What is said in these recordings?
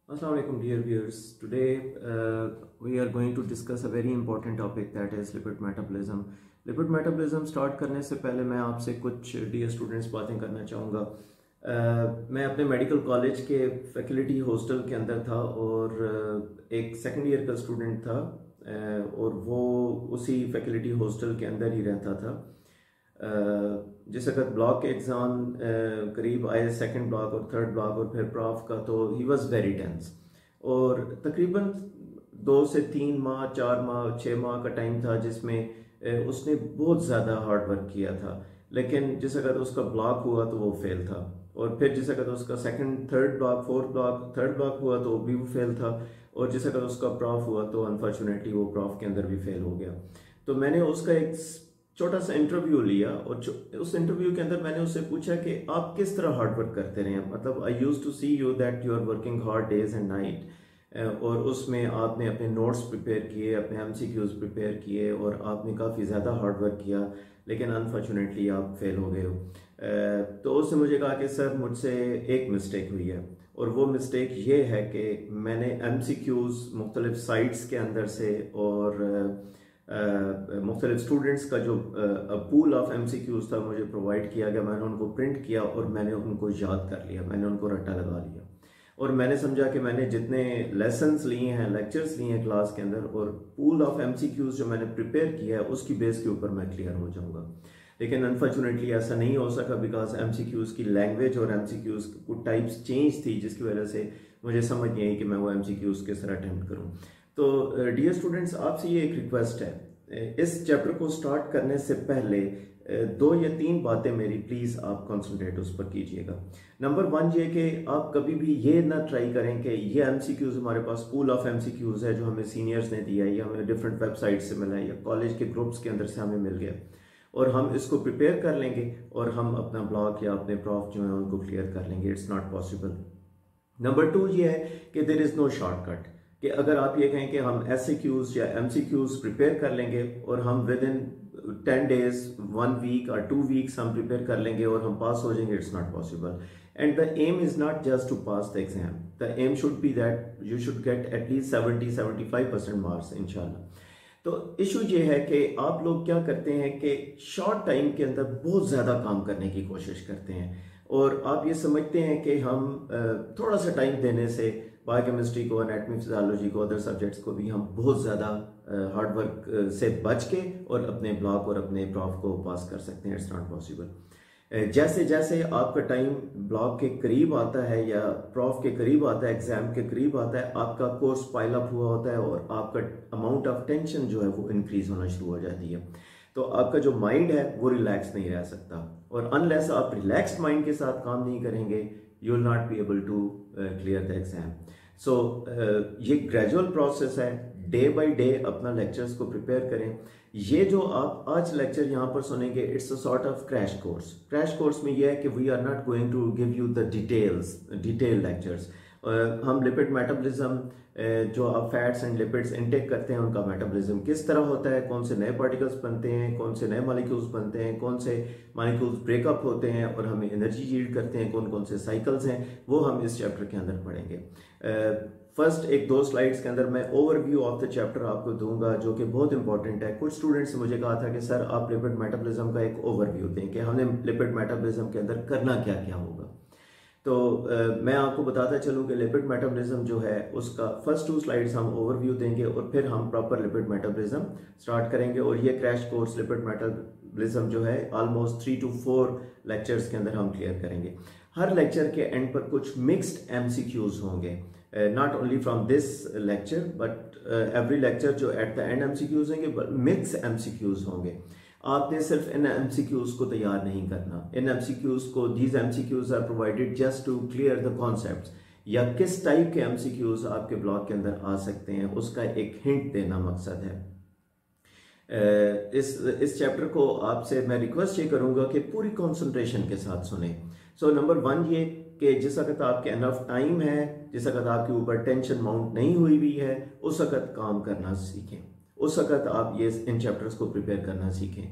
Assalamu alaikum dear viewers. Today we are going to discuss a very important topic, that is lipid metabolism. Lipid metabolism start करने से पहले मैं आपसे कुछ dear students बातें करना चाहूँगा। मैं अपने मेडिकल कॉलेज के फैकल्टी हॉस्टल के अंदर था और एक सेकेंड ईयर का स्टूडेंट था और वो उसी फैकल्टी हॉस्टल के अंदर ही रहता था। जिस वक्त ब्लॉक के एग्ज़ाम करीब आए, सेकंड ब्लॉक और थर्ड ब्लॉक और फिर प्रॉफ का, तो ही वाज वेरी टेंस और तकरीबन 2 से 3 माह 4 माह 6 माह का टाइम था जिसमें उसने बहुत ज़्यादा हार्ड वर्क किया था। लेकिन जिस वक्त उसका ब्लॉक हुआ तो वो फेल था और फिर जिस वक्त उसका second third block fourth block third block हुआ तो भी वो फेल था और जिस वक्त उसका प्रॉफ हुआ तो अनफॉर्चुनेटली वो प्रॉफ के अंदर भी फेल हो गया। तो मैंने उसका एक छोटा सा इंटरव्यू लिया और उस इंटरव्यू के अंदर मैंने उससे पूछा कि आप किस तरह हार्ड वर्क करते रहे हैं। मतलब I used to see you that you are working hard days and night और उसमें आपने अपने नोट्स प्रिपेयर किए, अपने एमसीक्यूज प्रिपेयर किए और आपने काफ़ी ज़्यादा हार्ड वर्क किया, लेकिन अनफॉर्चुनेटली आप फेल हो गए हो। तो उसने मुझे कहा कि सर मुझसे एक मिस्टेक हुई है और वो मिस्टेक ये है कि मैंने एमसीक्यूज मुख्तलिफ साइट्स के अंदर से और मुख्तलिफ स्टूडेंट्स का जो पूल ऑफ एमसीक्यूज था मुझे प्रोवाइड किया गया, मैंने उनको प्रिंट किया और मैंने उनको याद कर लिया, मैंने उनको रट्टा लगा लिया और मैंने समझा कि मैंने जितने लेसन्स लिए हैं, लेक्चर्स लिए हैं क्लास के अंदर और पूल ऑफ एमसीक्यूज जो मैंने प्रिपेयर किया है उसकी बेस के ऊपर मैं क्लियर हो जाऊंगा। लेकिन अनफॉर्चुनेटली ऐसा नहीं हो सका बिकॉज एमसीक्यूज की लैंग्वेज और एमसीक्यूज को टाइप्स चेंज थी, जिसकी वजह से मुझे समझ नहीं आई कि मैं वो एमसीक्यूज किस तरह अटेम्प्ट करूँ। तो डियर स्टूडेंट्स, आपसे ये एक रिक्वेस्ट है, इस चैप्टर को स्टार्ट करने से पहले 2 या 3 बातें मेरी प्लीज़ आप कंसंट्रेट उस पर कीजिएगा। नंबर 1 ये कि आप कभी भी ये ना ट्राई करें कि ये एमसीक्यूज हमारे पास पूल ऑफ एमसीक्यूज है जो हमें सीनियर्स ने दिया है या हमें डिफरेंट वेबसाइट से मिला है या कॉलेज के ग्रुप्स के अंदर से हमें मिल गया और हम इसको प्रिपेयर कर लेंगे और हम अपना ब्लॉक या अपने प्रॉफ जो है उनको क्लियर कर लेंगे। It's not possible. नंबर 2 ये है कि देयर इज़ नो शॉर्टकट, कि अगर आप ये कहें कि हम एससीक्यूज या एमसीक्यूज प्रिपेयर कर लेंगे और हम विद इन 10 डेज 1 वीक और 2 वीक्स हम प्रिपेयर कर लेंगे और हम पास हो जाएंगे, it's not possible. And the aim is not just to pass the exam, the aim should be that you should get एटलीस्ट 70-75% मार्क्स इंशाल्लाह। तो इशू ये है कि आप लोग क्या करते हैं कि शॉर्ट टाइम के अंदर बहुत ज़्यादा काम करने की कोशिश करते हैं और आप ये समझते हैं कि हम थोड़ा सा टाइम देने से बायोकेमिस्ट्री को, एनाटॉमी, फिजियोलॉजी को, अदर सब्जेक्ट्स को भी हम बहुत ज़्यादा हार्ड वर्क से बच के और अपने ब्लॉक और अपने प्रॉफ को पास कर सकते हैं। It's not possible. जैसे जैसे आपका टाइम ब्लॉक के करीब आता है या प्रॉफ के करीब आता है, एग्जाम के करीब आता है, आपका कोर्स पाइल अप हुआ होता है और आपका अमाउंट ऑफ टेंशन जो है वो इंक्रीज होना शुरू हो जाती है। तो आपका जो माइंड है वो रिलैक्स नहीं रह सकता और अनलेस आप रिलैक्स्ड माइंड के साथ काम नहीं करेंगे, you will not be able to clear the exam. So ये ग्रेजुअल प्रोसेस है, डे बाय डे अपना लेक्चर्स को प्रिपेयर करें। ये जो आप आज लेक्चर यहाँ पर सुनेंगे, it's a sort of crash course. Crash course में ये है कि we are not going to give you the detail lectures. हम लिपिड मेटाबॉलिज्म, जो आप फैट्स एंड लिपिड्स इनटेक करते हैं उनका मेटाबॉलिज्म किस तरह होता है, कौन से नए पार्टिकल्स बनते हैं, कौन से नए मॉलिक्यूल्स बनते हैं, कौन से मॉलिक्यूल्स ब्रेकअप होते हैं और हमें एनर्जी यील्ड करते हैं, कौन कौन से साइकिल्स हैं, वो हम इस चैप्टर के अंदर पढ़ेंगे। फर्स्ट 1-2 स्लाइड्स के अंदर मैं ओवरव्यू ऑफ द चैप्टर आपको दूंगा जो कि बहुत इंपॉर्टेंट है। कुछ स्टूडेंट्स ने मुझे कहा था कि सर आप लिपिड मेटाबॉलिज्म का एक ओवरव्यू दें कि हमने लिपिड मेटाबॉलिज्म के अंदर करना क्या क्या होगा। तो मैं आपको बताता चलूँ कि लिपिड मेटाबॉलिज्म जो है उसका फर्स्ट 2 स्लाइड्स हम ओवरव्यू देंगे और फिर हम प्रॉपर लिपिड मेटाबॉलिज्म स्टार्ट करेंगे और ये क्रैश कोर्स लिपिड मेटाबॉलिज्म जो है ऑलमोस्ट 3 to 4 लेक्चर्स के अंदर हम क्लियर करेंगे। हर लेक्चर के एंड पर कुछ मिक्स्ड एमसीक्यूज होंगे, not only from this lecture but every lecture जो एट द एंड एमसीक्यूज होंगे, मिक्स एमसीक्यूज होंगे। आपने सिर्फ इन एमसीक्यूज को तैयार नहीं करना, इन एमसीक्यूज को, these MCQs are provided just to clear the concepts, या किस टाइप के एमसीक्यूज आपके ब्लॉक के अंदर आ सकते हैं उसका एक हिंट देना मकसद है। इस चैप्टर को आपसे मैं रिक्वेस्ट ये करूंगा कि पूरी कंसंट्रेशन के साथ सुने। सो नंबर 1 ये कि जिस वक्त आपके एनफ टाइम है, जिस वक्त आपके ऊपर टेंशन माउंट नहीं हुई हुई है, उस वक्त काम करना सीखें, उस वक्त आप ये इन चैप्टर्स को प्रिपेयर करना सीखें।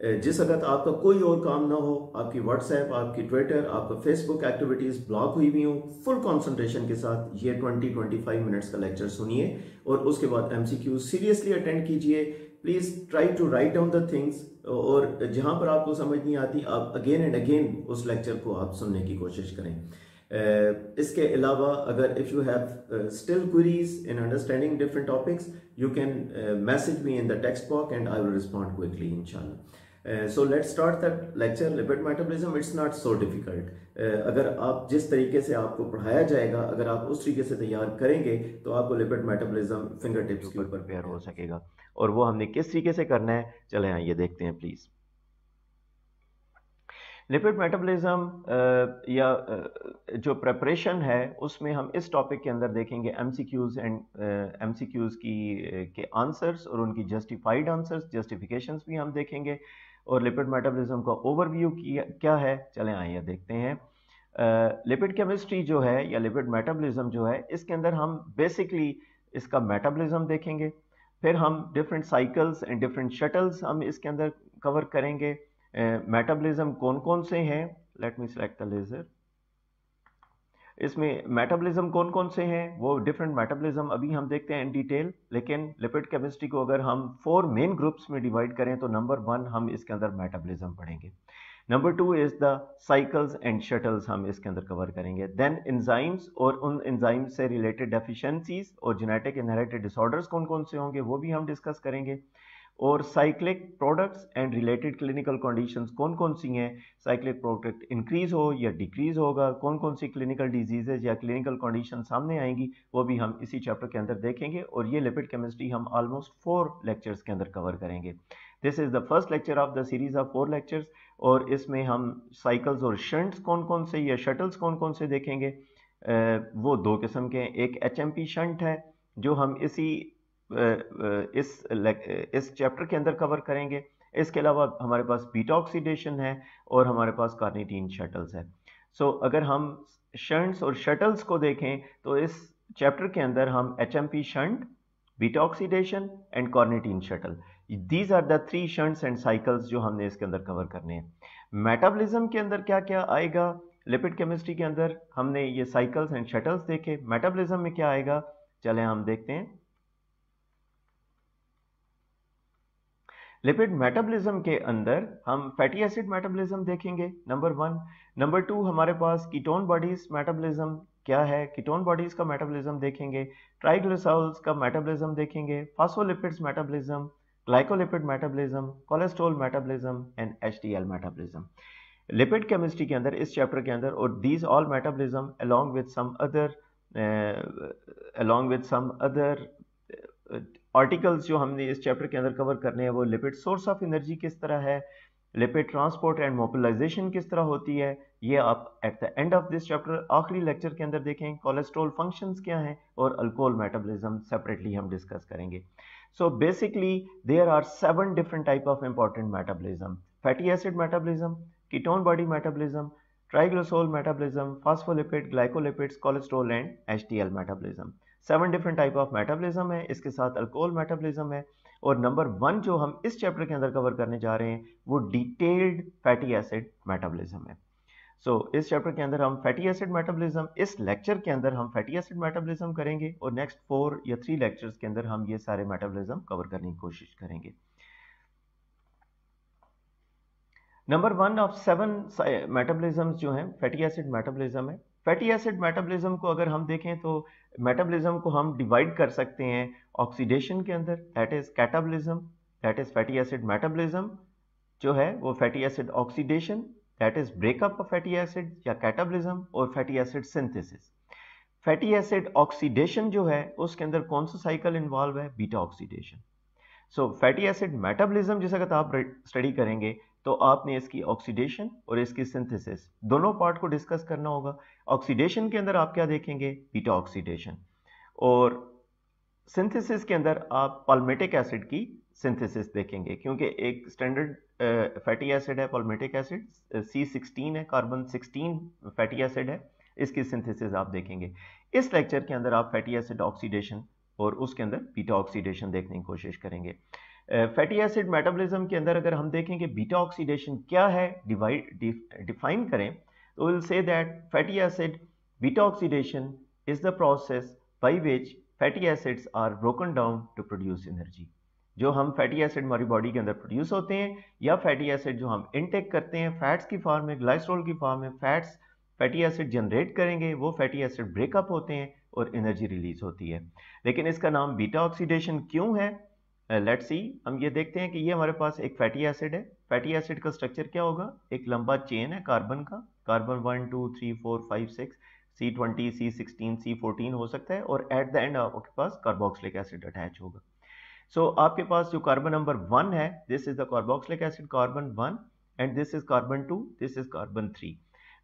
जिस वक्त आपका कोई और काम ना हो, आपकी व्हाट्सएप, आपकी ट्विटर, आपका फेसबुक एक्टिविटीज़ ब्लॉक हुई हुई हो, फुल कंसंट्रेशन के साथ ये 20-25 मिनट्स का लेक्चर सुनिए और उसके बाद एमसीक्यू सीरियसली अटेंड कीजिए। Please try to write down the things, और जहां पर आपको समझ नहीं आती आप अगेन एंड अगेन उस लेक्चर को आप सुनने की कोशिश करें। इसके अलावा अगर if you have still queries in understanding different topics, you can message me in the text box and I will respond quickly इंशाल्लाह। So let's start that lecture. Lipid metabolism, it's not so difficult. अगर आप जिस तरीके से आपको पढ़ाया जाएगा, अगर आप उस तरीके से तैयार करेंगे तो आपको लिपिड मेटाबॉलिज्म फिंगर टिप्स के ऊपर प्रिपेयर हो सकेगा। और वो हमने किस तरीके से करना है, चले आइए देखते हैं प्लीज। लिपिड मेटाबॉलिज्म या जो प्रेपरेशन है उसमें हम इस टॉपिक के अंदर देखेंगे एमसीक्यूज एंड एमसीक्यूज के आंसर्स और उनकी जस्टिफाइड आंसर्स, जस्टिफिकेशंस भी हम देखेंगे, और लिपिड मेटाबॉलिज्म का ओवरव्यू क्या है, चलें आइए देखते हैं। लिपिड केमिस्ट्री जो है या लिपिड मेटाबॉलिज्म जो है, इसके अंदर हम बेसिकली इसका मेटाबॉलिज्म देखेंगे, फिर हम different cycles and different shuttles हम इसके अंदर कवर करेंगे। मेटाबॉलिज्म कौन कौन से हैं, let me select the laser. इसमें मेटाबॉलिज्म कौन कौन से हैं, वो डिफरेंट मेटाबॉलिज्म अभी हम देखते हैं इन डिटेल, लेकिन लिपिड केमिस्ट्री को अगर हम 4 मेन ग्रुप्स में डिवाइड करें तो नंबर 1 हम इसके अंदर मेटाबॉलिज्म पढ़ेंगे, number 2 is the cycles and shuttles हम इसके अंदर कवर करेंगे, देन एंजाइम्स और उन एंजाइम्स से रिलेटेड डेफिशिएंसीज और जेनेटिक इनहेरिटेड डिसऑर्डर्स कौन कौन से होंगे वो भी हम डिस्कस करेंगे, और cyclic products and related clinical conditions कौन कौन सी हैं, साइक्लिक प्रोडक्ट इंक्रीज हो या डिक्रीज होगा, कौन कौन सी क्लिनिकल डिजीजेज या क्लिनिकल कंडीशन सामने आएंगी, वो भी हम इसी चैप्टर के अंदर देखेंगे। और ये लिपिड केमिस्ट्री हम ऑलमोस्ट 4 लेक्चर्स के अंदर कवर करेंगे। This is the first lecture of the series of 4 lectures, और इसमें हम साइकिल्स और शंट्स कौन कौन से या शटल्स कौन कौन से देखेंगे। वो 2 किस्म के हैं, एक HMP शंट है जो हम इस चैप्टर के अंदर कवर करेंगे, इसके अलावा हमारे पास बीटा ऑक्सीडेशन है और हमारे पास कार्निटीन शटल्स है। सो अगर हम शंट्स और शटल्स को देखें तो इस चैप्टर के अंदर हम HMP shunt, beta oxidation and carnitine shuttle, these are the 3 shunts and cycles जो हमने इसके अंदर कवर करने हैं। मेटाबॉलिज्म के अंदर क्या क्या आएगा, लिपिड केमिस्ट्री के अंदर हमने ये साइकिल्स एंड शटल्स देखे, मेटाबॉलिज्म में क्या आएगा, चलें हम देखते हैं। लिपिड मेटाबॉलिज्म के अंदर हम फैटी एसिड मेटाबॉलिज्म देखेंगे, नंबर 1। नंबर 2 हमारे पास कीटोन बॉडीज मेटाबॉलिज्म क्या है, कीटोन बॉडीज का मेटाबॉलिज्म देखेंगे, ट्राइग्लिसराइड्स का मेटाबॉलिज्म देखेंगे, phospholipids metabolism, glycolipid metabolism, cholesterol metabolism and HDL metabolism lipid chemistry के अंदर इस चैप्टर के अंदर। और these all metabolism along with some other articles जो हमने इस चैप्टर के अंदर कवर करने हैं, वो लिपिड सोर्स ऑफ एनर्जी किस तरह है, लिपिड ट्रांसपोर्ट एंड मोबिलाइजेशन किस तरह होती है, ये आप at the end of this chapter आखिरी लेक्चर के अंदर देखें। कोलेस्ट्रॉल फंक्शंस क्या हैं और अल्कोहल मेटाबॉलिज्म सेपरेटली हम डिस्कस करेंगे। So basically there are 7 different type of important metabolism: fatty acid metabolism, ketone body metabolism, triglyceride metabolism, phospholipid, glycolipids, cholesterol and HDL metabolism. 7 different type of metabolism है, इसके साथ alcohol metabolism है। और number 1 जो हम इस chapter के अंदर कवर करने जा रहे हैं वो डिटेल्ड फैटी एसिड मेटाबॉलिज्म है। सो इस चैप्टर के अंदर हम फैटी एसिड मेटाबॉलिज्म, इस लेक्चर के अंदर हम फैटी एसिड मेटाबॉलिज्म करेंगे और नेक्स्ट 4 या 3 लेक्चर्स के अंदर हम ये सारे मेटाबॉलिज्म कवर करने की कोशिश करेंगे। नंबर 1 ऑफ 7 मेटाबॉलिज्म जो हैं फैटी एसिड मेटाबॉलिज्म है। फैटी एसिड मेटाबॉलिज्म को अगर हम देखें तो मेटाबॉलिज्म को हम डिवाइड कर सकते हैं ऑक्सीडेशन के अंदर, that is catabolism, that is fatty acid metabolism जो है वो fatty acid oxidation, that is breakup of fatty acid या कैटाबॉलिज्म, और fatty acid synthesis. Fatty acid oxidation जो है उसके अंदर कौन सा साइकिल इन्वॉल्व है, बीटा ऑक्सीडेशन। सो फैटी एसिड मेटाबॉलिज्म जैसा अगर आप स्टडी करेंगे तो आपने इसकी ऑक्सीडेशन और इसकी सिंथेसिस दोनों पार्ट को डिस्कस करना होगा। ऑक्सीडेशन के अंदर आप क्या देखेंगे, बीटा ऑक्सीडेशन, और सिंथेसिस के अंदर आप पाल्मिटिक एसिड की सिंथेसिस देखेंगे, क्योंकि एक स्टैंडर्ड फैटी एसिड है पाल्मिटिक एसिड, C16 है, कार्बन 16 फैटी एसिड है, इसकी सिंथेसिस आप देखेंगे। इस लेक्चर के अंदर आप फैटी एसिड ऑक्सीडेशन और उसके अंदर बीटा ऑक्सीडेशन देखने की कोशिश करेंगे। फैटी एसिड मेटाबॉलिज्म के अंदर अगर हम देखें कि बीटा ऑक्सीडेशन क्या है, डिफाइन करें, तो we'll say that fatty acid beta oxidation is the process by which fatty acids are broken down to produce energy. जो हम फैटी एसिड हमारी बॉडी के अंदर प्रोड्यूस होते हैं, या फैटी एसिड जो हम इनटेक करते हैं फैट्स की फॉर्म में, ग्लाइसरॉल की फॉर्म में, फैट्स फैटी एसिड जनरेट करेंगे, वो फैटी एसिड ब्रेकअप होते हैं और एनर्जी रिलीज होती है। लेकिन इसका नाम बीटा ऑक्सीडेशन क्यों है? लेट्स सी, हम ये देखते हैं कि ये हमारे पास एक फैटी एसिड है। फैटी एसिड का स्ट्रक्चर क्या होगा? एक लंबा चेन है कार्बन का, कार्बन 1 2 3 4 5 6, C20 C16 C14 हो सकता है, और एट द एंड आपके पास कार्बोक्सिलिक एसिड अटैच होगा। सो आपके पास जो कार्बन नंबर 1 है, this is the carboxylic acid carbon 1, and this is carbon 2, this is carbon 3।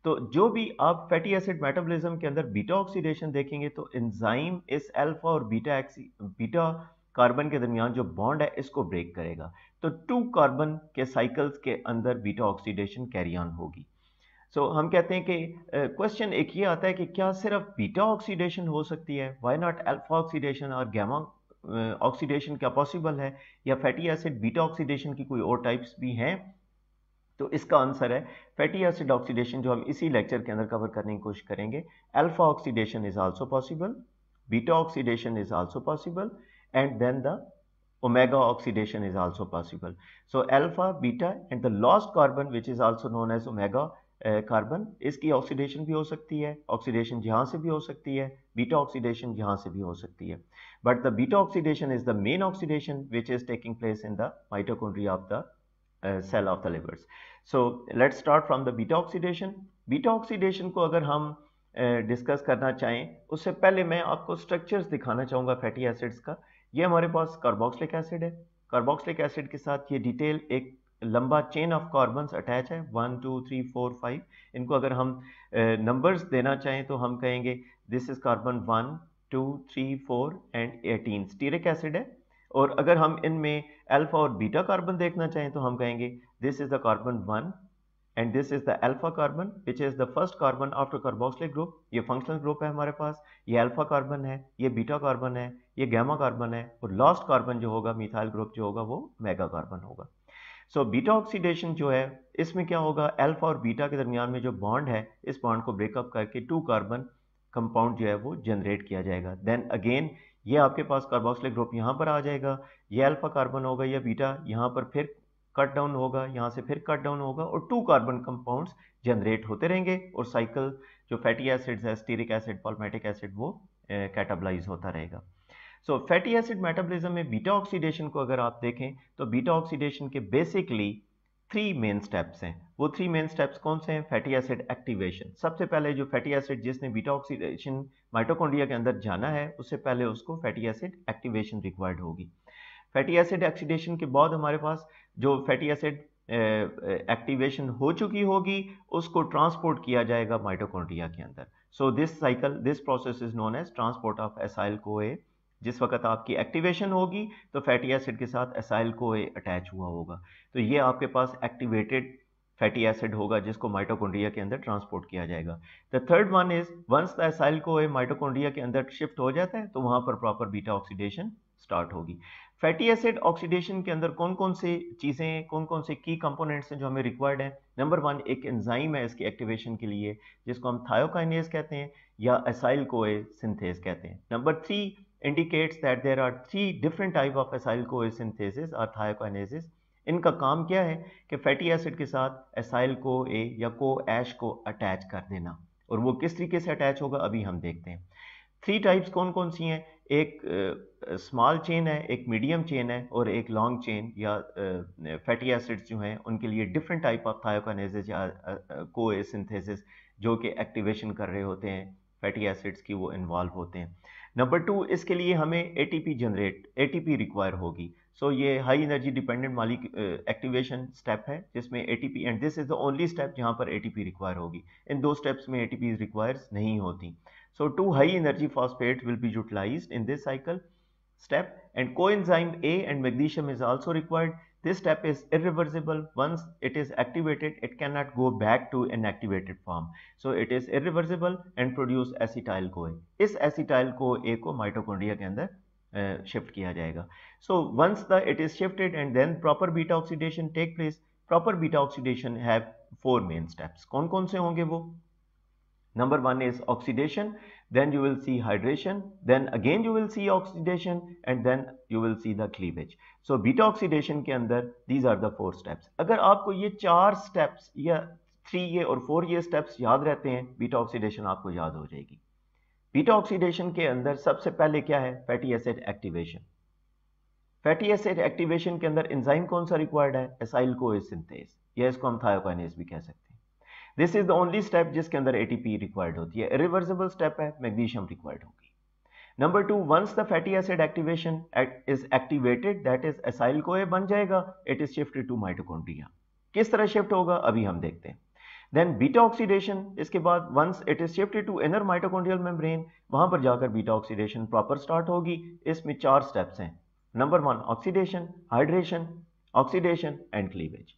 तो जो भी आप फैटी एसिड मेटाबॉलिज्म के अंदर बीटा ऑक्सीडेशन देखेंगे तो एंजाइम इस अल्फा और बीटा कार्बन के दरमियान जो बॉन्ड है इसको ब्रेक करेगा। तो 2 कार्बन के साइकिल्स के अंदर बीटा ऑक्सीडेशन कैरी ऑन होगी। सो हम कहते हैं कि क्वेश्चन एक ये आता है कि क्या सिर्फ बीटा ऑक्सीडेशन हो सकती है, व्हाई नॉट अल्फा ऑक्सीडेशन और गामा ऑक्सीडेशन क्या पॉसिबल है, या फैटी एसिड बीटा ऑक्सीडेशन की कोई और टाइप्स भी हैं? तो इसका आंसर है फैटी एसिड ऑक्सीडेशन, जो हम इसी लेक्चर के अंदर कवर करने की कोशिश करेंगे। Alpha oxidation is also possible, beta oxidation is also possible, and then the omega oxidation is also possible. So alpha, beta and the lost carbon which is also known as omega carbon, इसकी oxidation भी हो सकती है, oxidation यहाँ से भी हो सकती है, बीटा ऑक्सीडेशन यहाँ से भी हो सकती है, but the beta oxidation is the main oxidation which is taking place in the mitochondria of the cell of the livers. So let's start from the beta oxidation. Beta oxidation को अगर हम discuss करना चाहें, उससे पहले मैं आपको structures दिखाना चाहूँगा फैटी एसिड्स का। ये हमारे पास कार्बोक्सिलिक एसिड है, कार्बोक्सिलिक एसिड के साथ ये डिटेल एक लंबा चेन ऑफ कार्बन्स अटैच है, 1 2 3 4 5। इनको अगर हम नंबर्स देना चाहें तो हम कहेंगे this is carbon 1 2 3 4 and 18 stearic acid है। और अगर हम इनमें अल्फा और बीटा कार्बन देखना चाहें तो हम कहेंगे this is the carbon 1 and this is the alpha carbon which is the first carbon after carboxylic group. ये फंक्शनल ग्रुप है हमारे पास, ये अल्फा कार्बन है, ये बीटा कार्बन है, ये गामा कार्बन है, और लास्ट कार्बन जो होगा मिथाइल ग्रुप जो होगा वो मेगा कार्बन होगा। सो बीटा ऑक्सीडेशन जो है इसमें क्या होगा, अल्फा और बीटा के दरमियान में जो बॉन्ड है इस बॉन्ड को ब्रेकअप करके 2 कार्बन कंपाउंड जो है वो जनरेट किया जाएगा। देन अगेन ये आपके पास कार्बोक्सिलिक ग्रुप यहाँ पर आ जाएगा, ये अल्फा कार्बन होगा, या बीटा यहाँ पर फिर कट डाउन होगा, यहाँ से फिर कट डाउन होगा, और 2 कार्बन कंपाउंड्स जनरेट होते रहेंगे, और साइकिल जो फैटी एसिड्स है, स्टीरिक एसिड, पाल्मेटिक एसिड, वो कैटाबलाइज होता रहेगा। सो फैटी एसिड मेटाबॉलिज्म में बीटा ऑक्सीडेशन को अगर आप देखें तो बीटा ऑक्सीडेशन के बेसिकली 3 मेन स्टेप्स हैं। वो 3 मेन स्टेप्स कौन से हैं? Fatty acid activation. सबसे पहले जो फैटी एसिड जिसने बीटा ऑक्सीडेशन माइटोकॉन्ड्रिया के अंदर जाना है, उससे पहले उसको फैटी एसिड एक्टिवेशन रिक्वायर्ड होगी। फैटी एसिड ऑक्सीडेशन के बाद हमारे पास जो फैटी एसिड एक्टिवेशन हो चुकी होगी उसको ट्रांसपोर्ट किया जाएगा माइटोकॉन्ड्रिया के अंदर। So this cycle, this process is known as transport of acyl CoA. जिस वक्त आपकी एक्टिवेशन होगी तो फैटी एसिड के साथ एसाइल कोए अटैच हुआ होगा, तो ये आपके पास एक्टिवेटेड फैटी एसिड होगा जिसको माइटोकॉन्ड्रिया के अंदर ट्रांसपोर्ट किया जाएगा। The third one is once the acyl CoA mitochondria के अंदर शिफ्ट हो जाता है तो वहां पर प्रॉपर बीटा ऑक्सीडेशन स्टार्ट होगी। फैटी एसिड ऑक्सीडेशन के अंदर कौन कौन सी चीज़ें, कौन कौन से की कंपोनेंट्स हैं जो हमें रिक्वायर्ड हैं? नंबर 1 एक एंजाइम है इसकी एक्टिवेशन के लिए जिसको हम थायोकाइनेज कहते हैं या एसाइल कोए सिंथेज कहते हैं। Number 3 indicates that there are 3 different type of acyl CoA synthesis or thiokinases। इनका काम क्या है कि फैटी एसिड के साथ एसाइल CoA या CoAsh को अटैच कर देना, और वो किस तरीके से अटैच होगा अभी हम देखते हैं। 3 टाइप्स कौन कौन सी हैं? एक स्मॉल चेन है, एक मीडियम चेन है, और एक लॉन्ग चेन या फैटी एसिड्स जो हैं उनके लिए डिफरेंट टाइप ऑफ थायोकाइनेजेस या CoA सिंथेसिस जो कि एक्टिवेशन कर रहे होते हैं फैटी एसिड्स की, वो इन्वॉल्व होते हैं। नंबर 2 इसके लिए हमें एटीपी रिक्वायर होगी। सो ये high energy dependent malic activation step है जिसमें ATP, and this is the only step जहां पर एटीपी रिक्वायर होगी। इन 2 स्टेप्स में एटीपी रिक्वायर नहीं होती। So 2 high energy phosphate will be utilised in this cycle step, and coenzyme A and magnesium is also required. This step is irreversible. Once it is activated, it cannot go back to inactivated form. So it is irreversible and produce acetyl CoA. इस acetyl CoA को mitochondria के अंदर shift किया जाएगा. So once the it is shifted and then proper beta oxidation take place. Proper beta oxidation have 4 main steps. कौन कौन से होंगे वो? Number one is oxidation, then you will see hydration, then again you will see oxidation, and then you will see the cleavage. So beta oxidation के अंदर these are the 4 steps. अगर आपको ये 4 steps या 3 ये और 4 ये steps याद रहते हैं, beta oxidation आपको याद हो जाएगी. Beta oxidation के अंदर सबसे पहले क्या है? Fatty acid activation. Fatty acid activation के अंदर enzyme कौन सा required है? Acyl CoA synthase, या इसको हम thiokinases भी कह सकते हैं. This is the only step जिसके अंदर एटीपी रिक्वायर्ड होती है. इरिवर्सिबल स्टेप है, मैग्नीशियम रिक्वायर्ड होगी. Number 2, once the fatty acid activation is activated, that is acyl CoA बन जाएगा, it is shifted to mitochondria. किस तरह शिफ्ट होगा अभी हम देखते हैं. देन बीटा ऑक्सीडेशन, इसके बाद once it is shifted to inner mitochondrial membrane, वहां पर जाकर बीटा ऑक्सीडेशन प्रॉपर स्टार्ट होगी. इसमें 4 स्टेप्स हैं. Number 1 oxidation, hydration, oxidation and cleavage.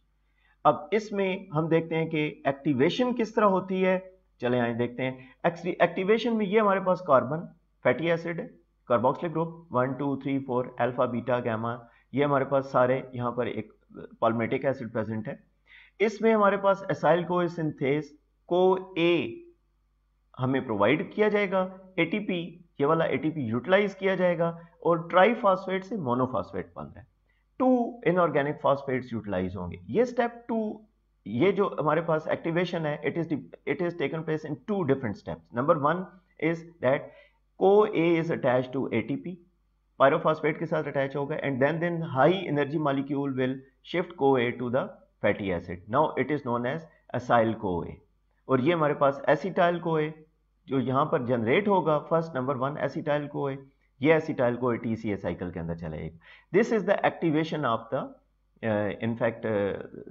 अब इसमें हम देखते हैं कि एक्टिवेशन किस तरह होती है. चले आए देखते हैं. एक्टिवेशन में ये हमारे पास कार्बन फैटी एसिड है, carboxylic group 1 2 3 4 alpha beta gamma, ये हमारे पास सारे यहाँ पर एक पाल्मेटिक एसिड प्रेजेंट है. इसमें हमारे पास एसाइल कोए सिंथेस को ए हमें प्रोवाइड किया जाएगा. एटीपी, ये वाला एटीपी यूटिलाइज किया जाएगा और ट्राईफॉस्फेट से मोनोफॉस्फेट बन रहा है. 2 इनऑर्गेनिक फॉस्फेट्स यूटिलाइज होंगे. ये स्टेप 2, ये जो हमारे पास एक्टिवेशन है, it is taken place in 2 different steps. Number 1 is that CoA is attached to ATP, pyrophosphate के साथ अटैच होगा, and then high energy molecule will shift CoA to the fatty acid. Now it is known as acyl CoA. और ये हमारे पास acetyl CoA जो यहाँ पर generate होगा. फर्स्ट नंबर 1 एसिटाइल CoA, ये एसिटाइल को TCA साइकिल के अंदर चलेगा. This is the activation of the in fact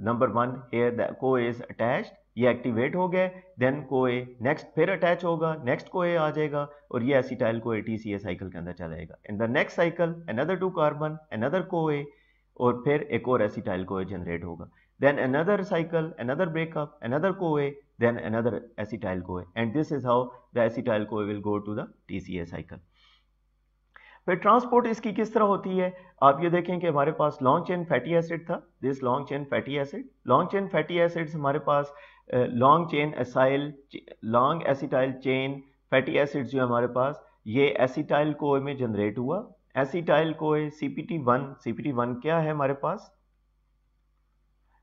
number 1 here the CoA is attached, ये एक्टिवेट हो गया. देन CoA नेक्स्ट फिर अटैच होगा, नेक्स्ट CoA आ जाएगा और ये एसिटाइल को TCA साइकिल के अंदर चलेगा. In the next cycle another 2 carbon, another CoA, और फिर एक और एसिटाइल CoA जनरेट होगा. Then another cycle, another breakup, another CoA, then another acetyl CoA, and this is how the acetyl CoA will go to the TCA cycle. फिर transport इसकी किस तरह होती है. आप ये देखें कि हमारे पास लॉन्ग चेन फैटी एसिड था. This long chain fatty acid, long chain fatty acids हमारे पास long chain acyl, long acetyl chain fatty acids जो हमारे पास, ये एसिटाइल CoA में जनरेट हुआ. एसिटाइल CoA CPT1, CPT1 क्या है हमारे पास?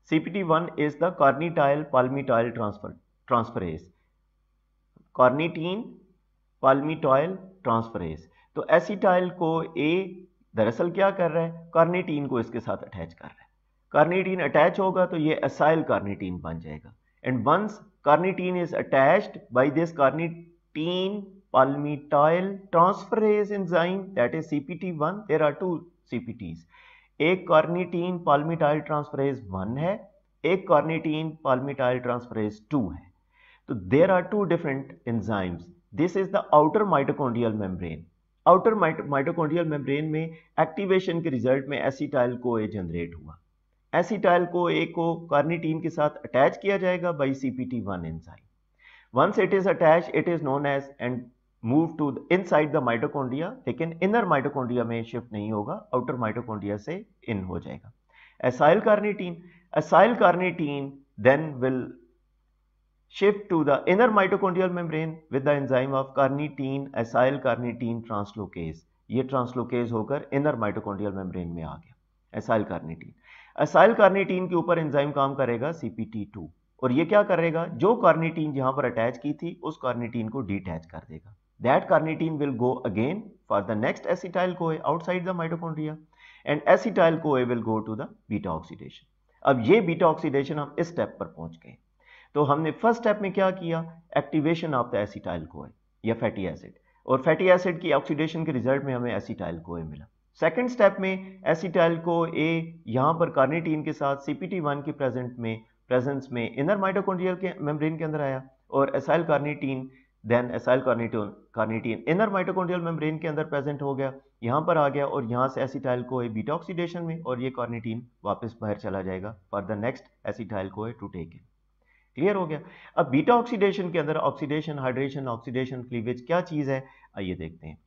CPT1 is the carnityl palmityl transferase, carnitine palmityl transferase. तो एसिटाइल को ए दरअसल क्या कर रहा है? कार्निटीन को इसके साथ अटैच कर रहा है. कार्निटीन अटैच होगा तो ये एसाइल कार्निटीन बन जाएगा. And once carnitine is attached by this carnitine palmitoyl transferase enzyme, that is CPT1. there are 2 CPTs. एक कार्निटीन palmitoyl transferase 1 है, एक कार्निटीन palmitoyl transferase 2 है. तो there are 2 different enzymes. This is the outer mitochondrial membrane. Outer mitochondrial membrane में activation के result में acetyl CoA generate हुआ. Acetyl CoA को कार्निटीन के साथ अटैच किया जाएगा by CPT1 enzyme. Once it is attach, it is known as and move to inside the mitochondria, लेकिन इनर माइटोकॉन्ड्रिया में शिफ्ट नहीं होगा, आउटर माइटोकॉन्ड्रिया से इन हो जाएगा. Acyl carnitine then will shift to the inner mitochondrial membrane with the enzyme of carnitine acyl carnitine translocase. ये translocase होकर inner mitochondrial membrane में आ गया. एसाइल कार्निटीन के ऊपर एंजाइम काम करेगा CPT2, और ये क्या करेगा? जो कार्निटीन जहां पर अटैच की थी उस कार्निटीन को डिटैच कर देगा. That carnitine will go again for the next acetyl CoA outside the mitochondria, and acetyl CoA will go to the beta oxidation. अब ये बीटा ऑक्सीडेशन हम इस स्टेप पर पहुंच गए. तो हमने फर्स्ट स्टेप में क्या किया? Activation of the acetyl CoA या फैटी एसिड, और फैटी एसिड की ऑक्सीडेशन के रिजल्ट में हमें एसिटाइल CoA मिला. सेकंड स्टेप में एसिटाइल CoA यहां पर कार्निटीन के साथ CPT1 की प्रेजेंस में इनर माइटोकॉन्ड्रियल के मेम्ब्रेन के अंदर आया, और acyl carnitine then acyl carnitine inner mitochondrial membrane के अंदर प्रेजेंट हो गया, यहां पर आ गया, और यहां से एसिटाइल CoA बीटा ऑक्सीडेशन में, और ये कार्निटीन वापस बाहर चला जाएगा for the next acetyl CoA to take in. Clear हो गया? अब बीटा ऑक्सीडेशन के अंदर ऑक्सीडेशन, हाइड्रेशन, ऑक्सीडेशन, क्लीवेज क्या चीज है, आइए देखते हैं.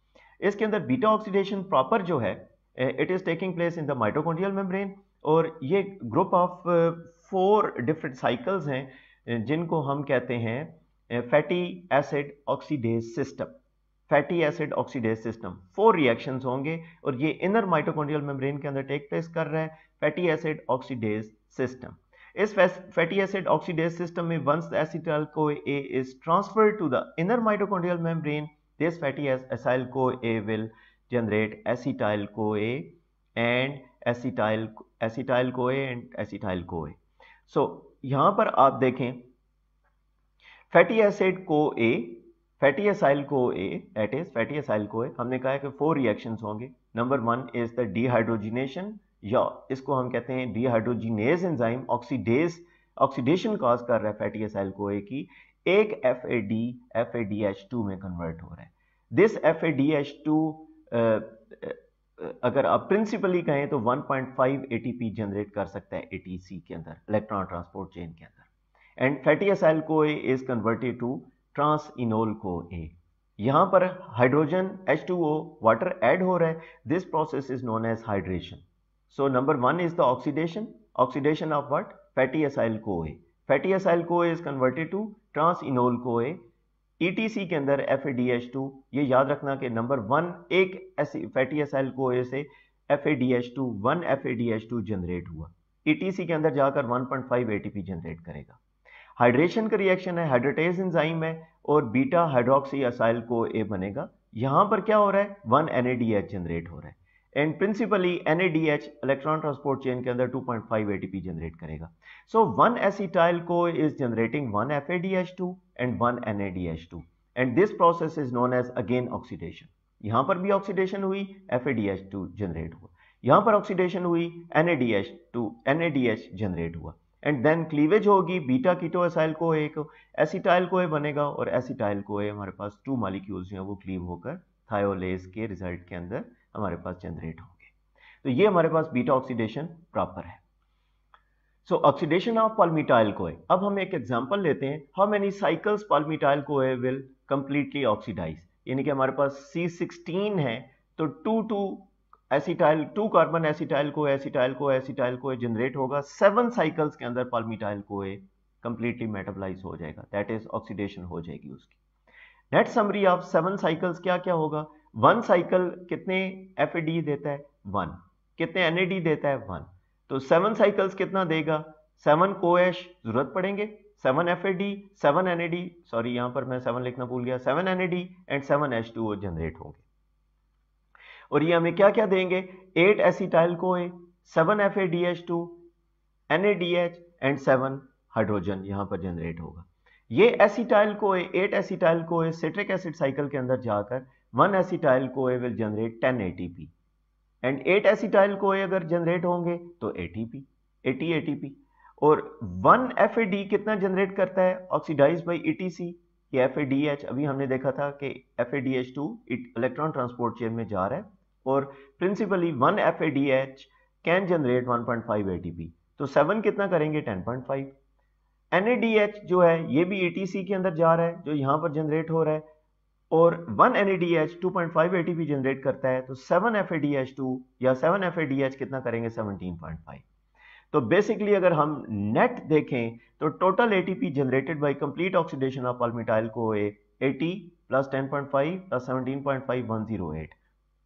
इसके अंदर बीटा ऑक्सीडेशन प्रॉपर जो है it is taking place in the mitochondrial membrane, और ये ग्रुप ऑफ 4 डिफरेंट साइकिल्स हैं जिनको हम कहते हैं fatty acid oxidase system. Fatty acid oxidase system 4 reactions होंगे और ये इनर माइटोकॉन्ड्रियल मेम्ब्रेन के अंदर टेक प्लेस कर रहा है फैटी एसिड ऑक्सीडेज सिस्टम। इस फैटी एसिड ऑक्सीडेज सिस्टम में once the acetyl CoA is transferred to the inner mitochondrial membrane, this fatty acyl CoA will generate acetyl CoA and acetyl CoA and acetyl CoA. So यहां पर आप देखें fatty acid CoA, fatty acyl CoA, that is fatty acyl CoA, हमने कहा है कि 4 reactions होंगे। Number 1 is the dehydrogenation, या इसको हम कहते हैं डिहाइड्रोजिनेज एंजाइम ऑक्सीडेशन कॉज कर रहा है फैटी एसाइल CoA की, एक FADH2 में कन्वर्ट हो रहा है। दिस FADH2 अगर आप प्रिंसिपली कहें तो 1.5 ATP जनरेट कर सकता है ATC के अंदर, इलेक्ट्रॉन ट्रांसपोर्ट चेन के अंदर, and fatty acyl CoA is converted to transenoyl CoA। यहां पर हाइड्रोजन H2O वाटर ऐड हो रहा है, this process is known as hydration. So number 1 is the oxidation of what? Fatty acyl CoA. Fatty acyl CoA is converted to transenol CoA. ETC के अंदर FADH2, ये याद रखना कि नंबर 1 एक फैटी एसाइल CoA से FADH2 1 FADH2 जनरेट हुआ, ETC के अंदर जाकर 1.5 ATP जनरेट करेगा। हाइड्रेशन का रिएक्शन है, हाइड्रोटेज एंजाइम है और बीटा हाइड्रोक्सी एसाइल CoA बनेगा। यहां पर क्या हो रहा है 1 NADH जनरेट हो रहा है, and principally NADH electron transport chain के अंदर 2.5 ATP जनरेट करेगा। सो 1 acetyl CoA is generating 1 FADH2 and 1 NADH2 and this process is known as again oxidation। यहां पर भी ऑक्सीडेशन हुई, FADH2 जनरेट हुआ, यहां पर ऑक्सीडेशन हुई, NADH जनरेट हुआ, एंड देन क्लीवेज होगी बीटा कीटो एसाइल CoA को, एसिटाइल CoA बनेगा और एसिटाइल CoA हमारे पास 2 मॉलिक्यूल्स हैं वो क्लीव होकर थायोलेज के रिजल्ट के अंदर हमारे पास जनरेट होंगे। तो ये हमारे पास बीटा ऑक्सीडेशन प्रॉपर है। So oxidation of palmityl CoA, अब हम एक एग्जांपल लेते हैं, how many cycles palmityl CoA will completely oxidize, यानी कि हमारे पास C16 है तो 2 कार्बन एसिटाइल CoA जनरेट होगा, 7 साइकिल्स के अंदर पाल्मिटाइल CoA कंप्लीटली मेटाबोलाइज हो जाएगा, दैट इज ऑक्सीडेशन हो जाएगी उसकी। नेट समरी ऑफ 7 साइकिल्स क्या क्या होगा, 1 साइकिल कितने FAD देता है 1, कितने NAD देता है 1, तो 7 साइकिल्स कितना देगा 7 CoH जरूरत पड़ेंगे, 7 FAD 7 NAD, सॉरी यहां पर मैं 7 लिखना भूल गया, 7 NAD एंड 7 H2O जनरेट होंगे। और ये हमें क्या क्या देंगे 8 acetyl CoA, 7 FADH2 NADH and 7 hydrogen यहां पर जनरेट होगा। ये acetyl CoA 8 acetyl CoA citric acid cycle के अंदर जाकर 1 acetyl CoA will generate 10 ATP and 8 acetyl CoA अगर जनरेट होंगे तो 80 ATP, और 1 FAD कितना जनरेट करता है ऑक्सीडाइज बाय ETC, ये FADH अभी हमने देखा था कि FADH2 इलेक्ट्रॉन ट्रांसपोर्ट चेन में जा रहा है और principally 1 FADH can generate 1.5 ATP, तो 7 कितना करेंगे 10.5। NADH जो है ये भी ETC के अंदर जा रहा है जो यहां पर जनरेट हो रहा है, और 1 NADH 2.5 ATP जनरेट करता है, तो 7 FADH2 या 7 FADH कितना करेंगे 17.5। तो बेसिकली अगर हम नेट देखें तो total ATP generated by complete oxidation of palmityl CoA 80 plus 10.5 plus 17.5 108,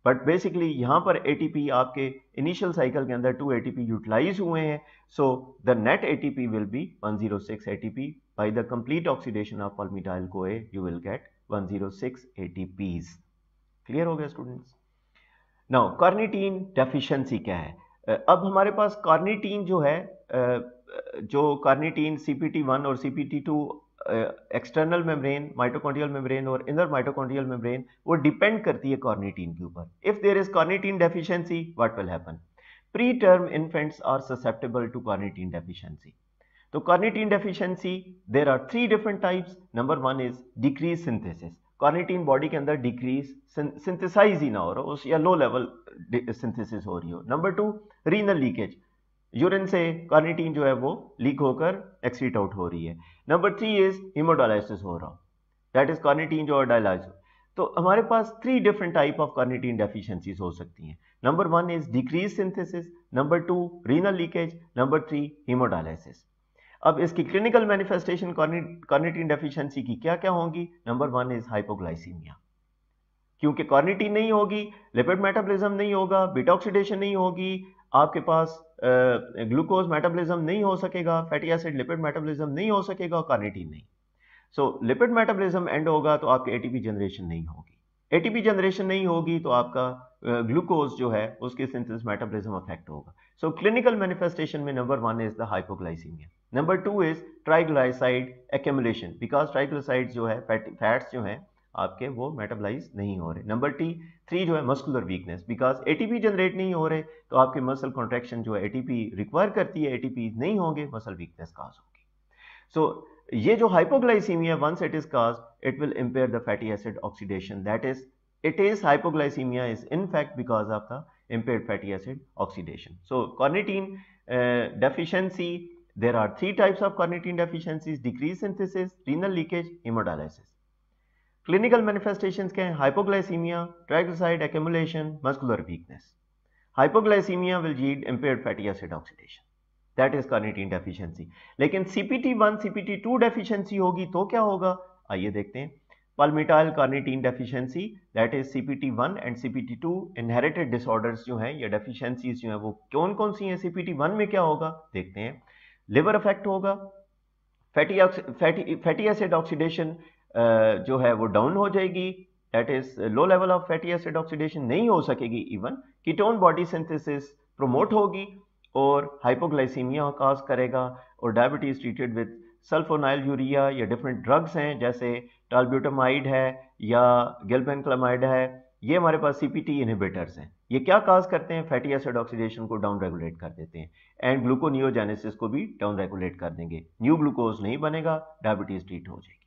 but basically यहां पर ATP आपके इनिशियल साइकिल के अंदर 2 ATP यूटिलाइज हुए हैं, so the net ATP will be 106 ATP, by the complete oxidation of palmityl CoA you will get 106 ATPs। Clear हो गया students? Now carnitine deficiency क्या है, अब हमारे पास कार्निटीन जो है जो कार्निटीन CPT1 और CPT2 external membrane, mitochondrial membrane और इनर माइटोकॉन्ड्रियल मेम्ब्रेन वो डिपेंड करती है कार्निटीन के ऊपर। If there is carnitine deficiency what will happen, preterm infants are susceptible to carnitine deficiency. तो carnitine deficiency there are 3 different types. Number 1 is decrease synthesis, carnitine body के अंदर decrease synthesise ही ना हो रहा उस या लो लेवल सिंथेसिस हो रही हो। नंबर 2 रीनल लीकेज, यूरिन से कार्निटीन जो है वो लीक होकर एक्सीट आउट हो रही है। नंबर 3 इज हीमोडायलिसिस हो रहा, दैट इज कार्निटीन जो डायलाइज। तो हमारे पास 3 different type of carnitine deficiencies हो सकती हैं। Number 1 is decrease synthesis, number 2 renal leakage, number 3 haemodialysis. अब इसकी क्लिनिकल मैनिफेस्टेशन कार्निटीन डेफिशिएंसी की क्या क्या होंगी? नंबर 1 इज हाइपोग्लाइसीमिया, क्योंकि कार्निटीन नहीं होगी, लिपिड मेटाबॉलिज्म नहीं होगा, बीटा ऑक्सीडेशन नहीं होगी, आपके पास ग्लूकोज मेटाबॉलिज्म नहीं हो सकेगा, फैटी एसिड लिपिड मेटाबॉलिज्म नहीं हो सकेगा, कार्निटीन नहीं। सो लिपिड मेटाबॉलिज्म एंड होगा तो आपकी एटीपी जनरेशन नहीं होगी, एटीपी जनरेशन नहीं होगी तो आपका ग्लूकोज जो है उसकी सिंथेसिस मेटाबॉलिज्म अफेक्ट होगा। सो क्लिनिकल मैनिफेस्टेशन में number 1 is the hypoglycaemia, number 2 is triglyceride accumulation, because triglyceride जो है फैट्स जो है आपके वो मेटाबलाइज नहीं हो रहे। नंबर 3 जो है muscular weakness, because ATP generate नहीं हो रहे तो आपके मसल कॉन्ट्रैक्शन जो है एटीपी रिक्वायर करती है, एटीपी नहीं होंगे, मसल वीकनेस काज होगी। सो ये जो hypoglycemia once it is caused it will impair the fatty acid oxidation, that is it is hypoglycemia is in fact because of the impaired fatty acid oxidation. So carnitine deficiency, there are 3 types of carnitine deficiencies: decreased synthesis, renal leakage, hemodialysis. Clinical manifestations क्या हैं? hypoglycemia, triglyceride accumulation, muscular weakness. Hypoglycemia will yield impaired fatty acid oxidation, that is carnitine deficiency. लेकिन CPT1 CPT2 deficiency होगी तो क्या होगा? आइए देखते हैं। palmitoyl carnitine deficiency, that is CPT1 and CPT2 inherited disorders जो हैं या deficiencies जो हैं वो कौन कौन सी हैं? CPT1 में क्या होगा देखते हैं। liver affect होगा, फैटी एसिड ऑक्सीडेशन जो है वो डाउन हो जाएगी, that is low level of fatty acid oxidation नहीं हो सकेगी, even ketone body synthesis promote होगी और हाइपोग्लाइसीमिया काज करेगा, और diabetes treated with sulfonyl urea या डिफरेंट ड्रग्स हैं जैसे टालब्यूटामाइड है या गिलबेनक्लामाइड है, ये हमारे पास सीपीटी इनहिबिटर्स हैं। ये क्या काज करते हैं? फैटी एसिड ऑक्सीडेशन को डाउन रेगुलेट कर देते हैं एंड ग्लूकोनियोजेनेसिस को भी डाउन रेगुलेट कर देंगे, न्यू ग्लूकोज नहीं बनेगा, डायबिटीज ट्रीट हो जाएगी।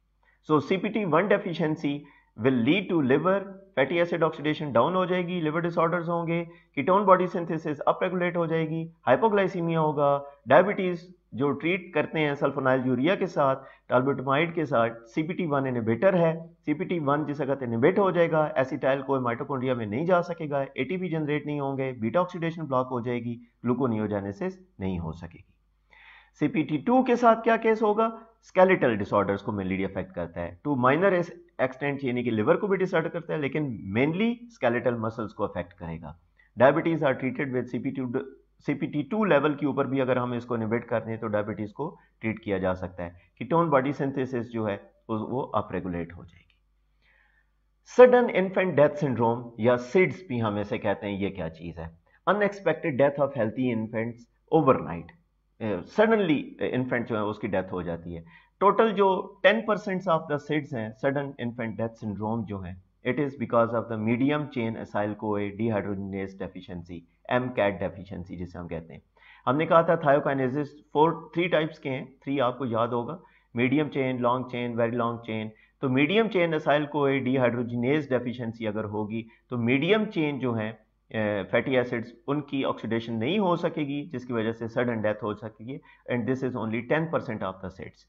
So CPT1 deficiency will lead to liver, fatty acid oxidation down हो जाएगी, लिवर डिसऑर्डर्स होंगे, ketone body synthesis up regulate हो जाएगी, हाइपोग्लाइसीमिया होगा, डायबिटीज जो ट्रीट करते हैं सल्फोनाइल यूरिया के साथ, टालब्यूटामाइड के साथ, CPT1 इनहिबिटर है, CPT1 जिस वक्त इनहिबिट हो जाएगा, एसिटाइल कोई माइटोकॉन्ड्रिया में नहीं जा सकेगा, एटीपी जनरेट नहीं होंगे, बीटा ऑक्सीडेशन ब्लॉक हो जाएगी, ग्लूकोनियोजेनेसिस नहीं हो सकेगी। CPT2 के साथ क्या केस होगा? स्केलेटल डिसऑर्डर्स को मेनली अफेक्ट करता है, टू माइनर एक्सटेंट यानी कि लिवर को भी डिसऑर्डर करता है, लेकिन मेनली स्केलेटल मसल्स को अफेक्ट करेगा। Diabetes are treated with CPT2 level के ऊपर भी अगर हम इसको इनहिबिट कर दें तो डायबिटीज को ट्रीट किया जा सकता है। कीटोन बॉडी सिंथेसिस जो है वो अप रेगुलेट हो जाएगी। सडन इन्फेंट डेथ सिंड्रोम या सिड्स भी हम इसे कहते हैं, ये क्या चीज है? Unexpected death of healthy infants overnight, suddenly infant जो है उसकी डेथ हो जाती है। टोटल जो 10% ऑफ द सिड्स हैं सडन इन्फेंट डेथ सिंड्रोम जो है, it is because of the medium chain acyl कोए डिहाइड्रोजिनेज डेफिशिएंसी, MCAD डेफिशिएंसी जिसे हम कहते हैं। हमने कहा था थायोकाइनेसिस 3 टाइप्स के हैं, 3 आपको याद होगा, medium chain, long chain, very long chain. तो मीडियम चेन एसाइल कोए डिहाइड्रोजिनेज डेफिशिएंसी अगर होगी तो मीडियम चेन जो है फैटी एसिड्स उनकी ऑक्सीडेशन नहीं हो सकेगी, जिसकी वजह से सडन डेथ हो सकेगी, and this is only 10% of the SIDS.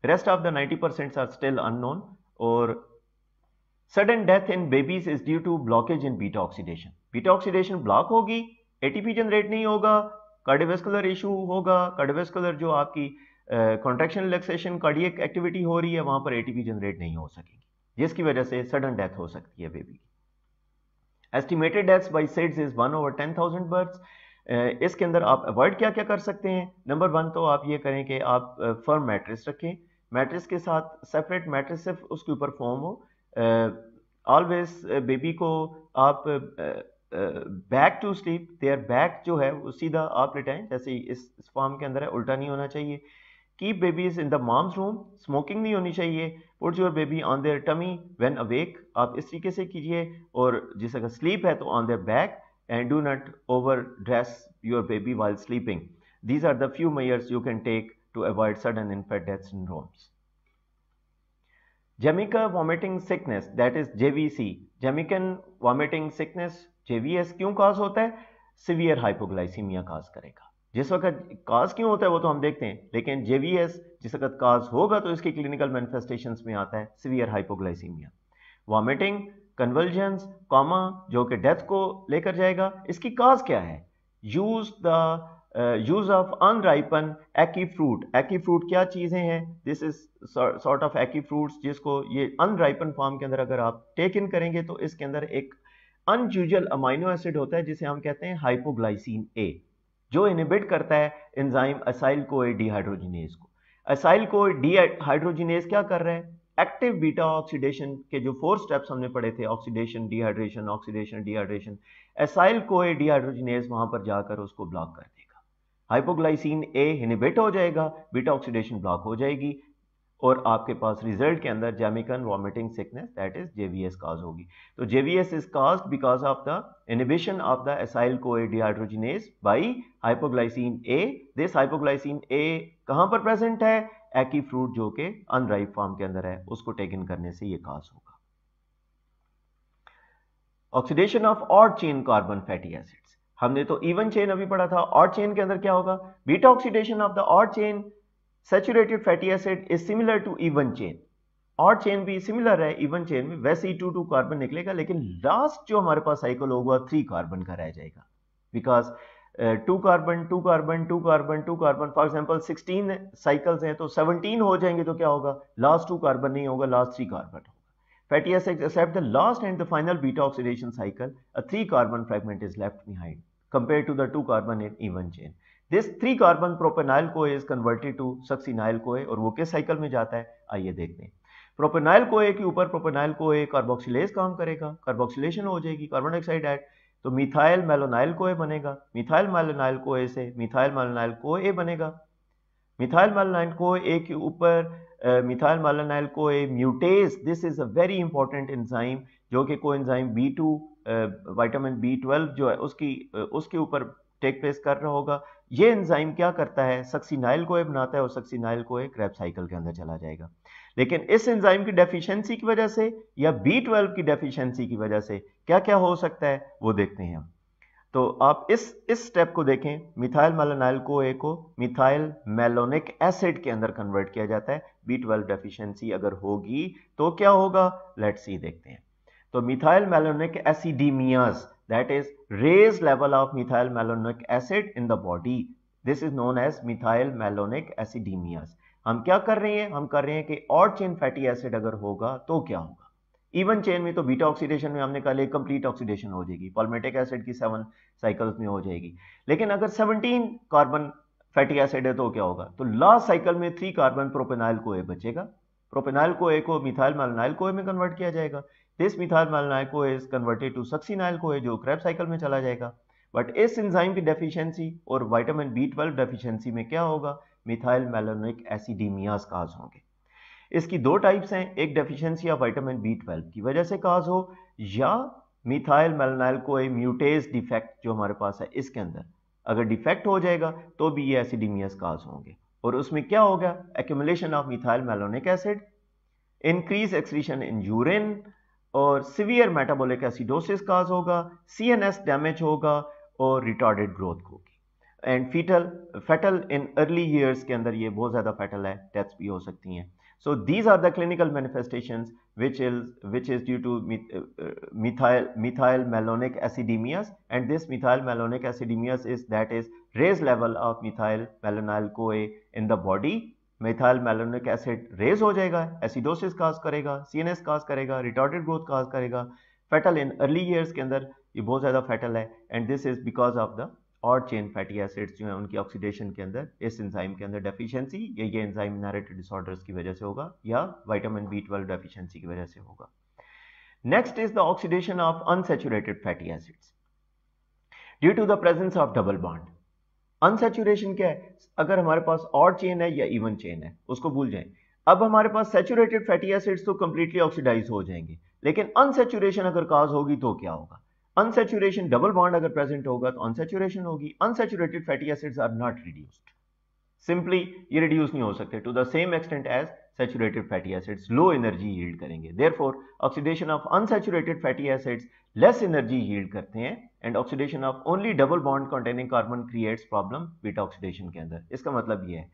Rest of the 90% are still unknown. और sudden death in babies is due to blockage in beta oxidation, beta oxidation block होगी, एटीपी जनरेट नहीं होगा, cardiovascular issue होगा, cardiovascular जो आपकी contraction relaxation cardiac activity हो रही है वहां पर एटीपी जनरेट नहीं हो सकेगी, जिसकी वजह से सडन डेथ हो सकती है बेबी की। Estimated deaths by SIDS is 1/10,000 births. इसके अंदर आप अवॉइड क्या क्या कर सकते हैं? नंबर 1 तो आप ये करें कि आप फर्म मैट्रेस रखें, मैट्रेस के साथ सेपरेट मैट्रेस सिर्फ उसके ऊपर फोम हो। ऑलवेज बेबी को आप back to sleep, their back जो है वो सीधा आप लेटाएं, जैसे इस फॉर्म के अंदर है, उल्टा नहीं होना चाहिए। Keep babies in the mom's room, smoking नहीं होनी चाहिए। Put your baby on their tummy when awake, आप इस तरीके से कीजिए, और जिस अगर स्लीप है तो on their back, and do not over dress your baby while sleeping. These are the few measures you can take to avoid sudden infant death syndromes. Jamaica vomiting sickness, that is JVC, Jamaican vomiting sickness, JVS क्यों काज होता है? Severe hypoglycaemia काज करेगा। जिस वक्त काज क्यों होता है वो तो हम देखते हैं, लेकिन JVS जिस वक्त काज होगा तो इसकी क्लिनिकल मैनिफेस्टेशंस में आता है severe hypoglycaemia. Vomiting, convulsions, comma जो कि डेथ को लेकर जाएगा। इसकी काज क्या है? यूज ऑफ अनराइपन एकी फ्रूट। एकी फ्रूट क्या चीजें हैं? दिस इज सॉर्ट ऑफ एकी फ्रूट्स जिसको ये अनराइपन फॉर्म के अंदर अगर आप टेक इन करेंगे तो इसके अंदर एक अनयूजुअल अमाइनो एसिड होता है जिसे हम कहते हैं हाइपोग्लाइसिन ए, जो इनहिबिट करता है एंजाइम असाइल कोए डिहाइड्रोजिनेज को। असाइल कोए डिहाइड्रोजिनेज क्या कर रहा है? एक्टिव बीटा ऑक्सीडेशन के जो 4 स्टेप्स हमने पढ़े थे, oxidation, dehydration, oxidation, dehydration, acyl CoA dehydrogenase वहां पर जाकर उसको ब्लॉक कर देगा। हाइपोग्लाइसिन ए इनहिबिट हो जाएगा, बीटा ऑक्सीडेशन ब्लॉक हो जाएगी और आपके पास रिजल्ट के अंदर Jamaican vomiting sickness that is JVS cause होगी। तो JVS is caused because of the inhibition of the acyl CoA dehydrogenase by hypoglycin A. This hypoglycin A कहां पर प्रेजेंट है? एकी फ्रूट जो कि अनराइप फॉर्म के अंदर है, उसको टेक इन करने से ये काज होगा। Oxidation of odd chain carbon fatty acids, हमने तो इवन चेन अभी पढ़ा था। ऑड चेन के अंदर क्या होगा? Beta oxidation of the odd chain saturated fatty acid is similar to even chain. Odd chain भी सिमिलर है इवन चेन में, वैसे ही 2 कार्बन निकलेगा, लेकिन लास्ट जो हमारे पास साइकिल होगा 3 कार्बन का रह जाएगा। Because 2 carbon 2 carbon 2 carbon 2 carbon, for example 16 cycles हैं तो 17 हो जाएंगे तो क्या होगा? लास्ट 2 कार्बन नहीं होगा, लास्ट 3 कार्बन होगा। Fatty acids except the last and the final beta oxidation cycle, a 3 carbon fragment is left behind compared to the 2 carbon in even chain. This 3 carbon propionyl CoA is converted to succinyl कोए, और वो किस cycle में जाता है? आइए देखते हैं। प्रोपेनाइल कोए के ऊपर प्रोपेनाइल कोए कार्बोक्सिलेज काम करेगा, कार्बोक्सिलेशन हो जाएगी, कार्बन डाइऑक्साइड ऐड, तो मिथाइल मेलोनाइल कोए बनेगा। मिथाइल मेलोनाइल कोए से मिथाइल मेलोनाइल कोए बनेगा। मिथाइल मेलोनाइल कोए ए के ऊपर मिथाइल मेलोनाइल कोए म्यूटेज, this is a very important enzyme जो कि कोएंजाइम B2 विटामिन B12 जो है उसके ऊपर टेक प्लेस कर रहा होगा। ये एंजाइम क्या करता है? सक्सिनाइल कोए बनाता है और सक्सिनाइल कोए क्रेब्स साइकिल के अंदर चला जाएगा। लेकिन इस एंजाइम की डेफिशिएंसी की वजह से या B12 की डेफिशिएंसी की वजह से क्या क्या हो सकता है वो देखते हैं हम। तो आप इस स्टेप को देखें, मिथाइल मेलोनाइल कोए को मिथाइल मेलोनिक एसिड के अंदर कन्वर्ट किया जाता है। B12 डेफिशिएंसी अगर होगी तो क्या होगा? लेट्स सी, देखते हैं। तो methyl malonic acidemias, that is raise level of methyl malonic acid in the body, this is known as methyl malonic acidemias. हम क्या कर रहे हैं? हम कर रहे हैं कि ऑड चेन फैटी एसिड अगर होगा तो क्या होगा? इवन चेन में तो बीटा ऑक्सीडेशन में हमने कहा कंप्लीट ऑक्सीडेशन हो जाएगी, पॉल्मेटिक एसिड की 7 साइकिल्स में हो जाएगी। लेकिन अगर 17 कार्बन फैटी एसिड है तो क्या होगा? तो लास्ट साइकिल में 3 कार्बन प्रोपेनाइल कोए बचेगा। प्रोपेनाइल कोए को मिथाइल मेलोनाइल कोए में कन्वर्ट किया जाएगा। दिस मिथाइल मेलोनाइल कोए इज कन्वर्टेड टू सक्सिनाइल कोए जो क्रेब्स साइकिल में चला जाएगा। बट इस एंजाइम की डेफिशिएंसी और विटामिन B12 डेफिशिएंसी में क्या होगा? मिथाइल मेलोनिक एसिडीमियाज काज होंगे। इसकी 2 टाइप्स हैं, एक डेफिशिएंसी ऑफ विटामिन B12 की वजह से काज हो, या मिथाइल मेलोनाइल कोए म्यूटेज डिफेक्ट जो हमारे पास है इसके अंदर अगर डिफेक्ट हो जाएगा तो भी ये एसिडीमियाज काज होंगे। और उसमें क्या होगा? Accumulation of methyl malonic acid, increase excretion in urine और सीवियर मेटाबॉलिक एसिडोसिस काज होगा, CNS डैमेज होगा और रिटार्डेड ग्रोथ होगी। And fatal in early years के अंदर ये बहुत ज्यादा फेटल है, डेथ्स भी हो सकती हैं। So these are the clinical manifestations which is due to methyl malonic acidemias, and this methyl malonic acidemias is raised level of methyl malonyl CoA in the body. methyl malonic acid raise हो जाएगा, acidosis काज करेगा, CNS काज करेगा, retarded growth काज करेगा, फेटल in early years के अंदर ये बहुत ज्यादा फेटल है, and this is because of the odd chain fatty acids जो है उनकी ऑक्सीडेशन के अंदर इस एंजाइम के अंदर डेफिशिएंसी ये एंजाइम इनहेरिटेड डिसऑर्डर्स की वजह से होगा या विटामिन B12 डेफिशिएंसी की वजह से होगा। Next is the oxidation of unsaturated fatty acids due to the presence of double bond. Unsaturation क्या है? अगर हमारे पास ऑड चेन है या इवन चेन है उसको भूल जाएं। अब हमारे पास सैचुरेटेड फैटी एसिड्स तो कंप्लीटली ऑक्सीडाइज हो जाएंगे, लेकिन अनसैचुरेशन अगर काज होगी तो क्या होगा? अनसैचुरेशन, डबल बॉन्ड अगर प्रेजेंट होगा तो अनसैचुरेशन होगी। Unsaturated fatty acids are not reduced, simply ये रिड्यूस नहीं हो सकते to the same extent as saturated fatty acids, low energy yield करेंगे। Therefore oxidation of unsaturated fatty acids less energy yield करते हैं, and oxidation of only double bond containing carbon creates problem beta oxidation के अंदर। इसका मतलब ये है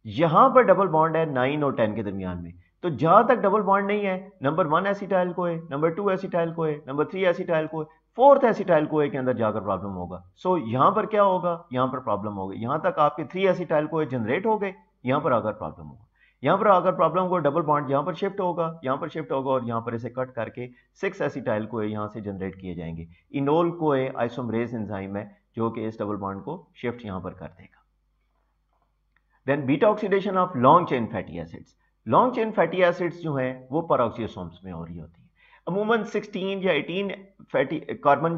यहां पर डबल बॉन्ड है 9 और 10 के दरमियान में, तो तो जहां तक डबल बॉन्ड नहीं है, नंबर 1 एसिटाइल को है, नंबर 2 एसिटाइल को है, नंबर 3 एसिटाइल को है, 4th एसिटाइल को के अंदर जाकर प्रॉब्लम होगा। सो यहां पर क्या होगा, यहां पर प्रॉब्लम होगी। यहां तक आपके 3 एसिटाइल को जनरेट हो गए, यहां पर आकर प्रॉब्लम होगा। यहां पर अगर प्रॉब्लम को डबल बॉन्ड यहां पर शिफ्ट होगा, यहां पर शिफ्ट होगा, और यहां पर इसे कट करके 6 एसिटाइल को यहां से जनरेट किए जाएंगे। इनोल को आइसोमरेज एंजाइम है जो कि इस डबल बॉन्ड को शिफ्ट यहां पर कर देगा। Then beta oxidation of long chain fatty acids. Long chain fatty acids जो हैं वो पेरोक्सिसोम्स में हो रही होती है। अमूमन 16 या 18 fatty carbon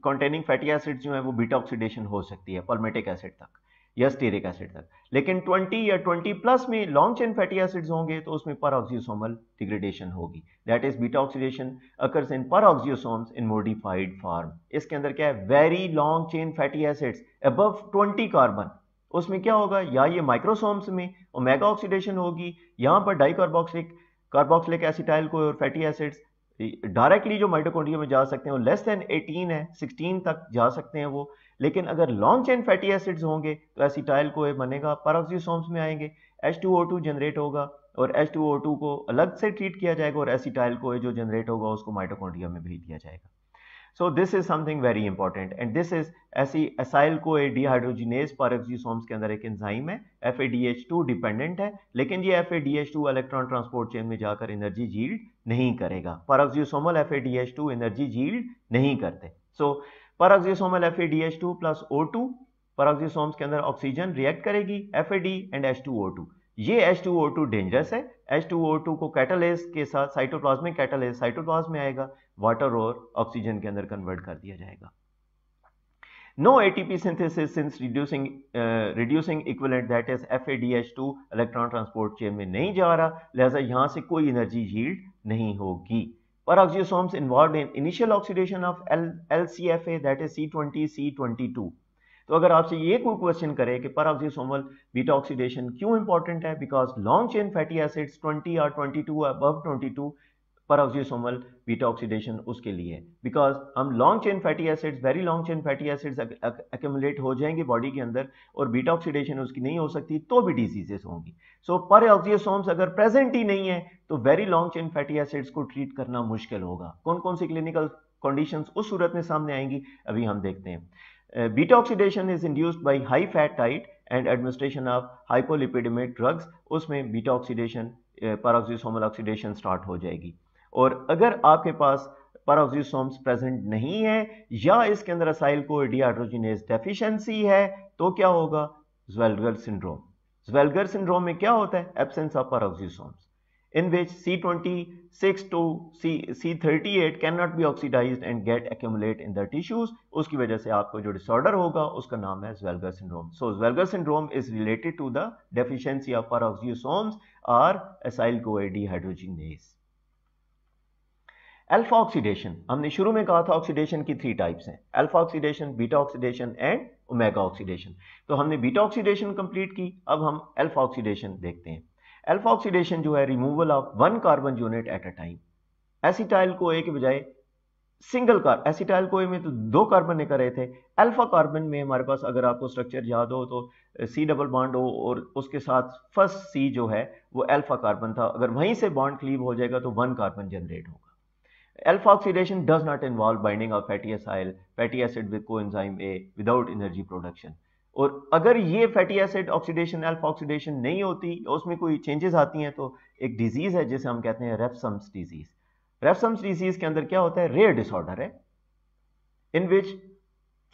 containing fatty acids जो हैं वो बीटा ऑक्सीडेशन हो सकती है पॉल्मेटिक एसिड तक या स्टीरिक एसिड तक। लेकिन 20 या 20 प्लस में लॉन्ग चेन फैटी एसिड्स होंगे तो उसमें पेरोक्सिसोमल डिग्रेडेशन होगी। That is beta oxidation occurs in peroxisomes in modified form. इसके अंदर क्या है, very long chain fatty acids above 20 carbon, उसमें क्या होगा, या ये माइक्रोसोम्स में ओमेगा ऑक्सीडेशन होगी, यहां पर कार्बोक्सिलिक एसिटाइल को और फैटी एसिड्स डायरेक्टली जो माइटोकॉन्ड्रिया में जा सकते हैं वो लेस देन 18 है, 16 तक जा सकते हैं वो। लेकिन अगर लॉन्ग चेन फैटी एसिड्स होंगे तो एसिटाइल को बनेगा, पेरोक्सिसोम्स में आएंगे, H2O2 जनरेट होगा और H2O2 को अलग से ट्रीट किया जाएगा और एसिटाइल को जो जनरेट होगा उसको माइटोकॉन्ड्रिया में भेज दिया जाएगा। So this is something very important and this is acyl-CoA dehydrogenase peroxisomes के अंदर एक एंजाइम है, FADH2 डिपेंडेंट है, लेकिन ये FADH2 इलेक्ट्रॉन ट्रांसपोर्ट चेन में जाकर एनर्जी यील्ड नहीं करेगा। पेरोक्सिसोमल FADH2 एनर्जी यील्ड नहीं करते। सो पेरोक्सिसोमल FADH2 प्लस O2, पेरोक्सिसोम्स के अंदर ऑक्सीजन रिएक्ट करेगी FAD एंड H2O2। ये H2O2 डेंजरस है। H2O2 को कैटालेस के साथ साइटोप्लाज्मिक कैटालेस साइटोप्लाज्म में आएगा, वाटर और ऑक्सीजन के अंदर कन्वर्ट कर दिया जाएगा। No ATP synthesis since reducing equivalent that is FADH2 electron transport chain में नहीं जा रहा, लिहाजा यहां से कोई एनर्जी यील्ड नहीं होगी। Peroxisomes involved in initial oxidation of LCFA that is C20C22। तो अगर आपसे ये कोई क्वेश्चन करे कि पेरोक्सिसोमल बीटा ऑक्सीडेशन क्यों इंपॉर्टेंट है, because long chain fatty acids 20 और 22 अबव 22 पेरोक्सिसोमल बीटा ऑक्सीडेशन उसके लिए, बिकॉज हम long chain fatty acids very long chain fatty acids accumulate हो जाएंगे बॉडी के अंदर और बीटा ऑक्सीडेशन उसकी नहीं हो सकती तो भी डिजीजेस होंगी। सो पेरोक्सिसोम्स अगर प्रेजेंट ही नहीं है तो very long chain fatty acids को ट्रीट करना मुश्किल होगा। कौन कौन सी क्लिनिकल कंडीशंस उस सूरत में सामने आएंगी अभी हम देखते हैं। Beta oxidation is induced by high fat diet and administration of hypolipidemic drugs। उसमें बीटा ऑक्सीडेशन पेरोक्सिसोमल ऑक्सीडेशन स्टार्ट हो जाएगी। और अगर आपके पास पेरोक्सिसोम्स प्रेजेंट नहीं है या इसके अंदर असाइल-CoA डिहाइड्रोजिनेज डेफिशिएंसी है तो क्या होगा, ज़्वेलगर सिंड्रोम। ज़्वेलगर सिंड्रोम में क्या होता है, absence of peroxisomes in which C26 to C38 cannot be oxidized and get accumulate in the tissues। उसकी वजह से आपको जो डिसऑर्डर होगा उसका नाम है Zellweger syndrome. So Zellweger syndrome is related to the deficiency of peroxisomes or acyl-CoA dehydrogenase। Alpha oxidation, हमने शुरू में कहा था ऑक्सीडेशन की 3 टाइप्स हैं, alpha oxidation, beta oxidation and omega oxidation. तो हमने बीटा ऑक्सीडेशन कंप्लीट की, अब हम अल्फा ऑक्सीडेशन देखते हैं। अल्फा ऑक्सीडेशन जो है removal of 1 carbon unit at a time. Acetyl CoA के बजाय सिंगल कार्बन, एसिटाइल-CoA में तो 2 कार्बन लेकर रहे थे, अल्फा कार्बन में हमारे पास अगर आपको स्ट्रक्चर याद हो तो C डबल बॉन्ड हो और उसके साथ फर्स्ट C जो है वो अल्फा कार्बन था, अगर वहीं से बॉन्ड क्लीव हो जाएगा तो 1 कार्बन जनरेट होगा। Alpha oxidation does not involve binding of fatty acid with coenzyme A without energy production। और अगर ये fatty acid oxidation alpha oxidation नहीं होती, उसमें कोई चेंजेस आती हैं तो एक डिजीज है जिसे हम कहते हैं रेफसम्स डिजीज। रेफसम्स डिजीज के अंदर क्या होता है, रेयर डिसऑर्डर है in which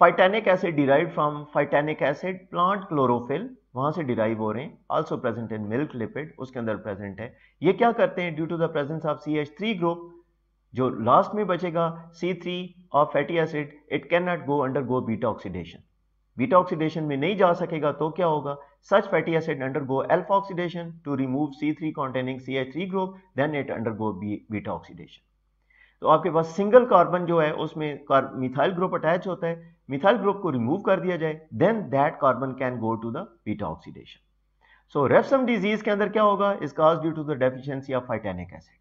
phytanic acid derived from phytanic acid plant chlorophyll, वहां से डिराइव हो रहे हैं, also present in milk lipid, उसके अंदर प्रेजेंट है। ये क्या करते हैं, due to the presence of CH3 group, जो लास्ट में बचेगा C3 of fatty acid, it can not go undergo beta oxidation. Beta oxidation में नहीं जा सकेगा तो क्या होगा, such fatty acid undergo alpha oxidation to remove C3 containing CH3 group, then it undergo beta oxidation. तो आपके पास सिंगल कार्बन जो है उसमें मिथाइल ग्रुप अटैच होता है, मिथाइल ग्रुप को रिमूव कर दिया जाए, then that carbon can go to the beta oxidation. So Refsum disease के अंदर क्या होगा, is caused due to the deficiency of phytanic acid.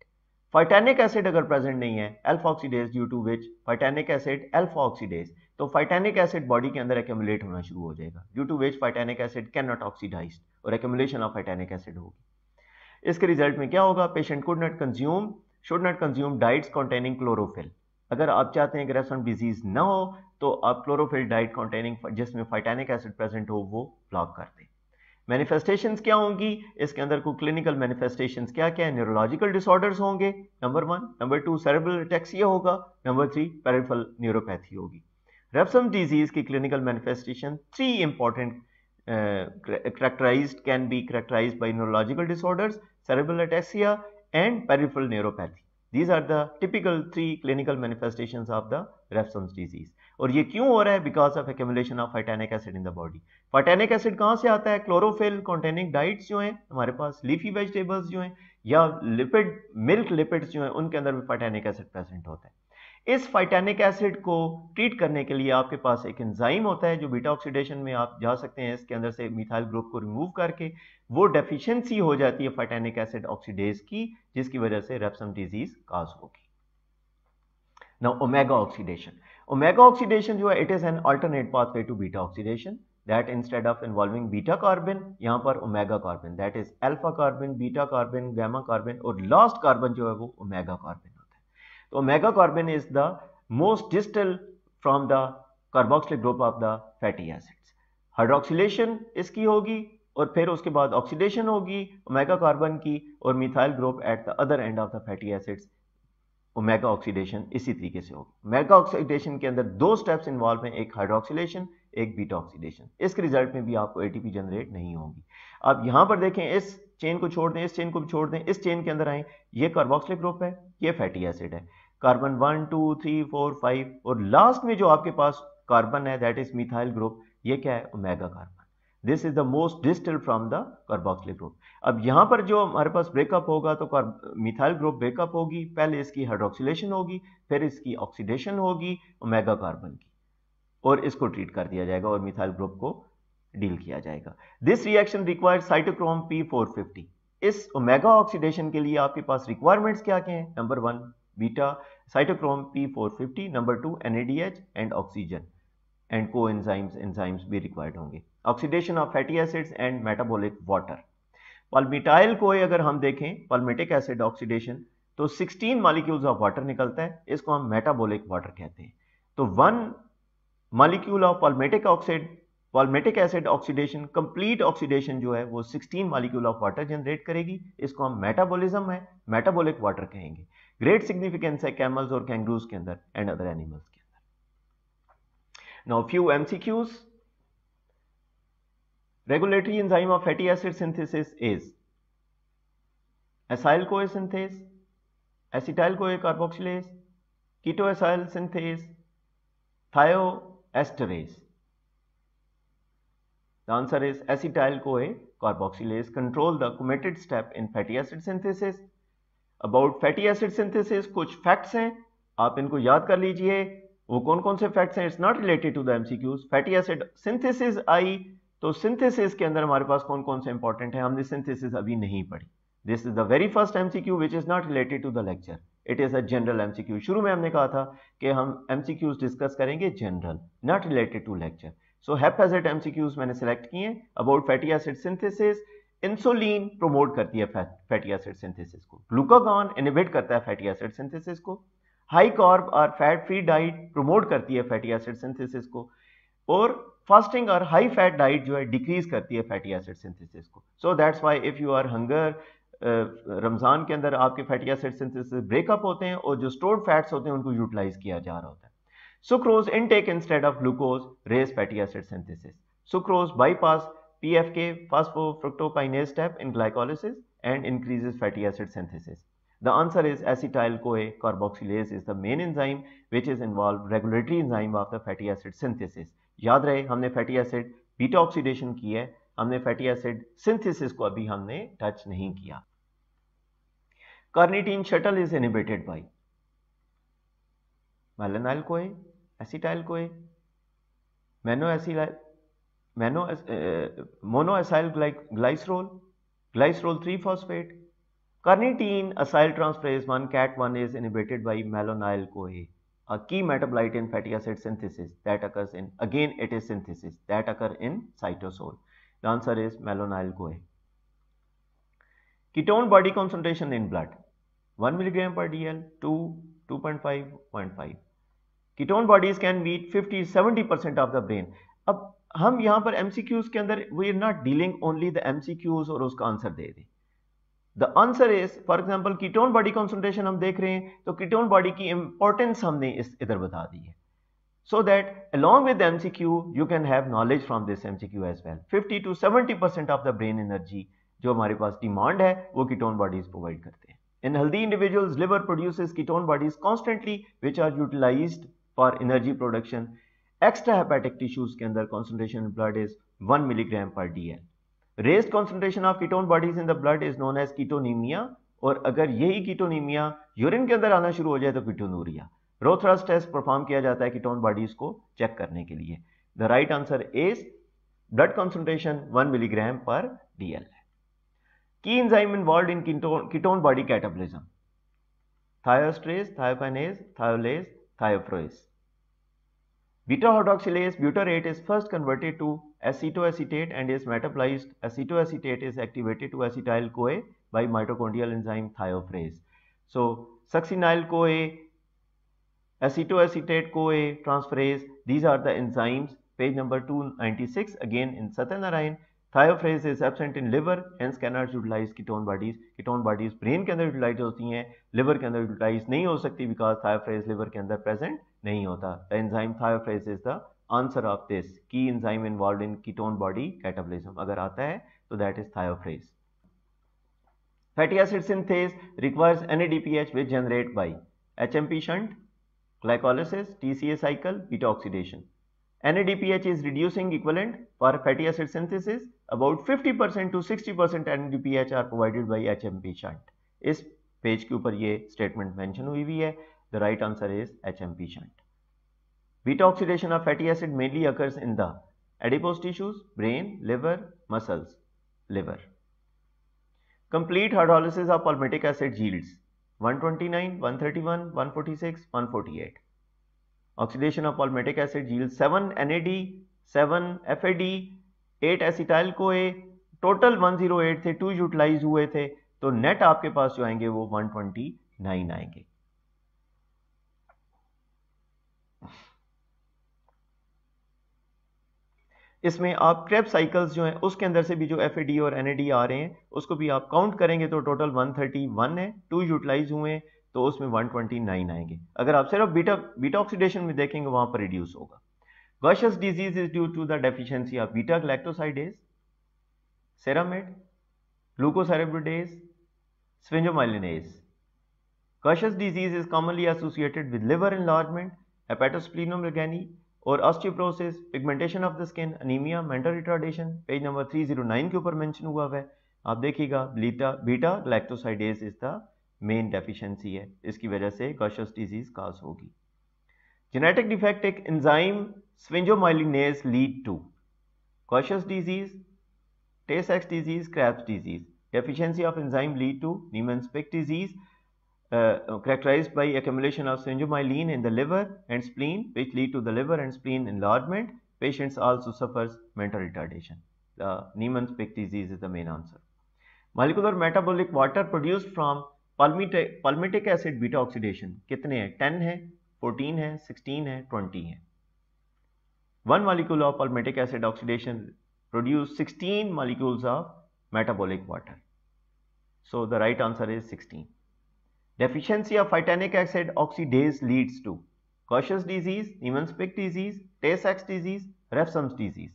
Phytanic acid अगर प्रेजेंट नहीं है, alpha oxidase due to which phytanic acid alpha oxidase, तो phytanic acid body के अंदर एक्यूमुलेट होना शुरू हो जाएगा, due to which phytanic acid can not oxidize और एक्यूमुलेशन ऑफ फाइटैनिक एसिड होगी। इसके रिजल्ट में क्या होगा, patient should not consume diets containing chlorophyll. अगर आप चाहते हैं कि रेफसम डिजीज ना हो तो आप क्लोरोफिल डाइट कॉन्टेनिंग जिसमें फाइटानिक एसिड प्रेजेंट हो वो ब्लॉक कर दें। मैनिफेस्टेशंस क्या होंगी, इसके अंदर को क्लिनिकल मैनिफेस्टेशंस क्या क्या है, न्यूरोलॉजिकल डिसऑर्डर्स होंगे नंबर 1, नंबर 2 सेरेब्रल अटैक्सिया होगा, नंबर 3 पेरिफेरल न्यूरोपैथी होगी। रेफसम डिजीज की clinical manifestation 3 important can be characterized by neurological disorders, cerebral ataxia and peripheral neuropathy. These are the typical 3 clinical manifestations of the Refsum's disease. और ये क्यों हो रहा है, because of accumulation of phytanic acid in the body. Phytanic acid कहाँ से आता है, क्लोरोफिल कॉन्टेनिंग डाइट्स जो हैं हमारे पास, लीफी वेजिटेबल्स जो हैं या लिपिड मिल्क लिपिड्स जो हैं उनके अंदर भी फाइटानिक एसिड प्रेजेंट होता है। इस फाइटानिक एसिड को ट्रीट करने के लिए आपके पास एक एंजाइम होता है जो बीटा ऑक्सीडेशन में आप जा सकते हैं, इसके अंदर से मिथाइल ग्रुप को रिमूव करके वो डेफिशिएंसी हो जाती है फाइटानिक एसिड ऑक्सीडेज की, जिसकी वजह से रेफसम डिजीज काज होगी। नाउ ओमेगा ऑक्सीडेशन जो है it is an alternate pathway to beta oxidation, that instead of involving beta carbon यहां पर omega carbon, that is alpha carbon, beta carbon, gamma carbon और लास्ट कार्बन जो है वो omega carbon. तो omega carbon is the most distal from the carboxylic group of the fatty acids. Hydroxylation इसकी होगी और फिर उसके बाद ऑक्सीडेशन होगी ओमेगा कार्बन की और methyl group at the other end of the fatty acids, omega oxidation इसी तरीके से होगी। ओमेगा ऑक्सीडेशन के अंदर 2 स्टेप्स इन्वॉल्व हैं, एक हाइड्रोक्सिलेशन एक बीटा ऑक्सीडेशन। इसके रिजल्ट में भी आपको एटीपी जनरेट नहीं होगी। आप यहां पर देखें, इस चेन को छोड़ दें, इस चेन को भी छोड़ दें, इस चेन के अंदर आए, ये कार्बोक्सिलिक ग्रुप है, ये फैटी एसिड है, कार्बन 1 2 3 4 5 और लास्ट में जो आपके पास कार्बन है दैट इज मिथाइल ग्रुप, ये क्या है, omega carbon. This is the most distal from the carboxylic group. अब यहां पर जो हमारे पास ब्रेकअप होगा तो मिथाइल ग्रुप ब्रेकअप होगी, पहले इसकी हाइड्रोक्सिलेशन होगी, फिर इसकी ऑक्सीडेशन होगी ओमेगा कार्बन की और इसको ट्रीट कर दिया जाएगा और मिथाइल ग्रुप को डील किया जाएगा। This reaction required cytochrome P450। इस ओमेगा ऑक्सीडेशन के लिए आपके पास रिक्वायरमेंट्स क्या क्या हैं, number 1 beta cytochrome P450, number 2 NADH and oxygen and coenzymes भी रिक्वायर्ड होंगे। Oxidation of fatty acids and metabolic water. Palmityl को अगर हम देखें, पाल्मिटिक एसिड ऑक्सीडेशन तो 16 मॉलिक्यूल्स ऑफ वाटर निकलता है, इसको हम मेटाबॉलिक वाटर कहते हैं। तो 1 molecule of palmitic acid oxidation, complete oxidation जो है वो 16 मॉलिक्यूल ऑफ वाटर जनरेट करेगी, इसको हम मेटाबॉलिज्म है, मेटाबॉलिक वाटर कहेंगे। ग्रेट सिग्निफिकेंस है कैमल्स और कैंगरूज के अंदर एंड अदर एनिमल्स के अंदर। Now few MCQs. Regulatory enzyme of fatty acid synthesis is acyl CoA synthase, acetyl CoA carboxylase, ketoacyl synthase, thioesterase. The answer is acetyl CoA carboxylase control the committed step in fatty acid synthesis. About fatty acid synthesis कुछ facts हैं, आप इनको याद कर लीजिए। वो कौन कौन से facts हैं? It's not related to the MCQs. Fatty acid synthesis आई तो synthesis के अंदर हमारे पास कौन कौन से important हैं, हमने synthesis अभी नहीं पढ़ी। This is the very first MCQ which is not related to the lecture. It is a general MCQ. शुरू में हमने कहा था कि हम MCQs डिस्कस करेंगे general, not related to lecture. So haphazard MCQs मैंने सेलेक्ट किए हैं। About fatty acid synthesis, insulin promote करती है फैटी एसिड सिंथेसिस को, ग्लूकागॉन इनहिबिट करता है फैटी एसिड सिंथेसिस को, हाई कार्ब और फैट फ्री डाइट प्रमोट करती है फैटी एसिड सिंथेसिस को, और फास्टिंग और हाई फैट डाइट जो है डिक्रीज करती है फैटी एसिड सिंथेसिस को। So that's why if you are hunger, Ramzan के अंदर आपके फैटी एसिड सिंथेसिस ब्रेकअप होते हैं और जो स्टोर्ड फैट्स होते हैं उनको यूटिलाइज किया जा रहा होता है। Sucrose intake instead of glucose raise fatty acid synthesis. Sucrose bypass PFK phosphofructokinase step in glycolysis and increases fatty acid synthesis. The answer is acetyl CoA carboxylase is the main enzyme which is involved regulatory enzyme of the fatty acid synthesis. याद रहे हमने fatty acid beta oxidation की है, हमने fatty acid synthesis को अभी हमने touch नहीं किया। Carnitine shuttle is inhibited by malonyl CoA, acetyl CoA, monoacyl glycerol 3-phosphate. Carnitine acyltransferase 1 CAT1 is inhibited by malonyl CoA, a key metabolite in fatty acid synthesis that occurs in, again it is synthesis that occur in cytosol. The answer is malonyl CoA. Ketone body concentration in blood 1 milligram per dl, 2, 2.5, 0.5. Ketone bodies can meet 50-70% of the brain. अब हम यहाँ पर MCQs के अंदर we are not dealing only the MCQs और उसका answer दे दें. The answer is, for example, ketone body concentration हम देख रहे हैं तो ketone body की importance हमने इधर बता दी है. So that along with the MCQ, you can have knowledge from this MCQ as well. 50-70% of the brain energy जो हमारे पास डिमांड है वो कीटोन बॉडीज प्रोवाइड करते हैं. In healthy individuals, liver produces ketone bodies constantly, which are utilized for energy production. Extra hepatic tissues के अंदर concentration in blood is 1 milligram per dl. Raised concentration of ketone bodies in the blood is known as ketonemia. और अगर यही ketonaemia urine के अंदर आना शुरू हो जाए तो कीटोनूरिया. रोथरस टेस्ट परफॉर्म किया जाता है कीटोन बॉडीज को चेक करने के लिए. The right answer is blood concentration 1 milligram per dL. Key enzyme involved in ketone body catabolism thioesterase, thiokinase, thiolase, thiophorase. Beta hydroxylase butyrate is first converted to acetoacetate and is metabolized. Acetoacetate is activated to acetyl-CoA by mitochondrial enzyme thiophrase. So succinyl-CoA, acetoacetate-CoA transferase, these are the enzymes. Page number 296 again in Satyanarayan. Thiophrase is absent in liver, hence cannot utilize ketone bodies. Ketone bodies brain के अंदर utilize होती हैं, liver के अंदर utilize नहीं हो सकती because thiophrase liver के अंदर present नहीं होता. The enzyme thiophrase is the answer of this. Key enzyme involved in ketone body catabolism. अगर आता है तो that is thiophrase. Fatty acid synthase requires NADPH which generate by HMP shunt, glycolysis, TCA cycle, beta oxidation. NADPH is reducing equivalent for fatty acid synthesis. About 50% to 60% NADPH are provided by HMP shunt. इस page के ऊपर ये statement mention हुई हुई है. The right answer is HMP shunt. Beta oxidation of fatty acid mainly occurs in the adipose tissues, brain, liver, muscles, liver. Complete hydrolysis of palmitic acid yields 129, 131, 146, 148. Oxidation of palmitic acid yields 7 NAD, 7 FAD, 8 acetyl-CoA. Total 108 थे, 2 utilise हुए थे, तो net आपके पास जो आएंगे वो 129 आएंगे. इसमें आप क्रेब्स साइकिल्स जो हैं उसके अंदर से भी जो FAD और NAD आ रहे हैं उसको भी आप काउंट करेंगे तो टोटल 131 है, 2 यूटिलाइज हुए हैं तो उसमें 129 आएंगे. अगर आप सिर्फ बीटा ऑक्सीडेशन में देखेंगे वहां पर रिड्यूस होगा. Gaucher's disease is due to the deficiency of beta galactosidase, ceramide, glucocerebrosidase, sphingomyelinase. Gaucher's disease is commonly associated with liver enlargement, hepatosplenomegaly और osteoporosis, pigmentation of the skin, anaemia, mental retardation. Page number 309 के ऊपर mention हुआ है, आप देखिएगा. Beta galactosidase is the main deficiency है, इसकी वजह से गॉशियस डिजीज काज होगी. जेनेटिक डिफेक्ट एक enzyme sphingomyelinase lead to Gaucher's disease, Tay-Sachs disease, Krebs disease. Deficiency of enzyme lead to Niemann-Pick disease characterized by accumulation of sphingomyelin in the liver and spleen, which lead to the liver and spleen enlargement. Patients also suffers mental retardation. The Niemann-Pick disease is the main answer. Molecular metabolic water produced from palmitic acid beta oxidation कितने हैं? 10 है, 14 है, 16 है, 20 है. One molecule of palmitic acid oxidation produce 16 molecules of metabolic water. So the right answer is 16. Deficiency of phytanic acid oxidase leads to Gaucher's disease, Niemann-Pick disease, Tay-Sachs disease, Refsum's disease.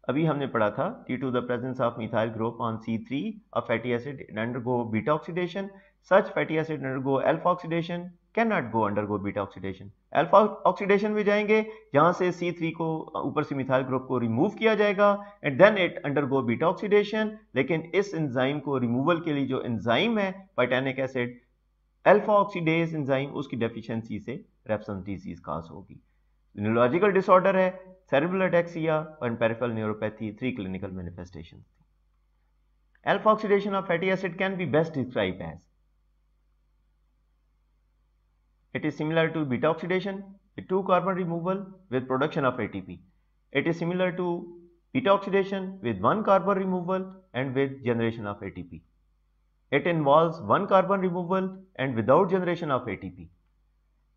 अभी हमने पढ़ा था due to the presence of methyl group on C3 of fatty acid it undergo beta oxidation. Such fatty acid undergo alpha oxidation, cannot go undergo beta oxidation. Alpha oxidation में जाएंगे जहां से C3 को ऊपर से मिथाइल ग्रुप को remove किया जाएगा and then it undergo beta oxidation. लेकिन इस एंजाइम को रिमूवल के लिए जो एंजाइम है पाइटैनिक एसिड अल्फा ऑक्सीडेज एंजाइम, उसकी डेफिशिएंसी से रेफसन डिजीज काज होगी. न्यूरोलॉजिकल डिसऑर्डर है cerebral ataxia and peripheral neuropathy, 3 clinical manifestations. Alpha oxidation of fatty acid can be best described as it is similar to beta oxidation with 2 carbon removal with production of ATP. It is similar to beta oxidation with 1 carbon removal and with generation of ATP. It involves one carbon removal and without generation of ATP.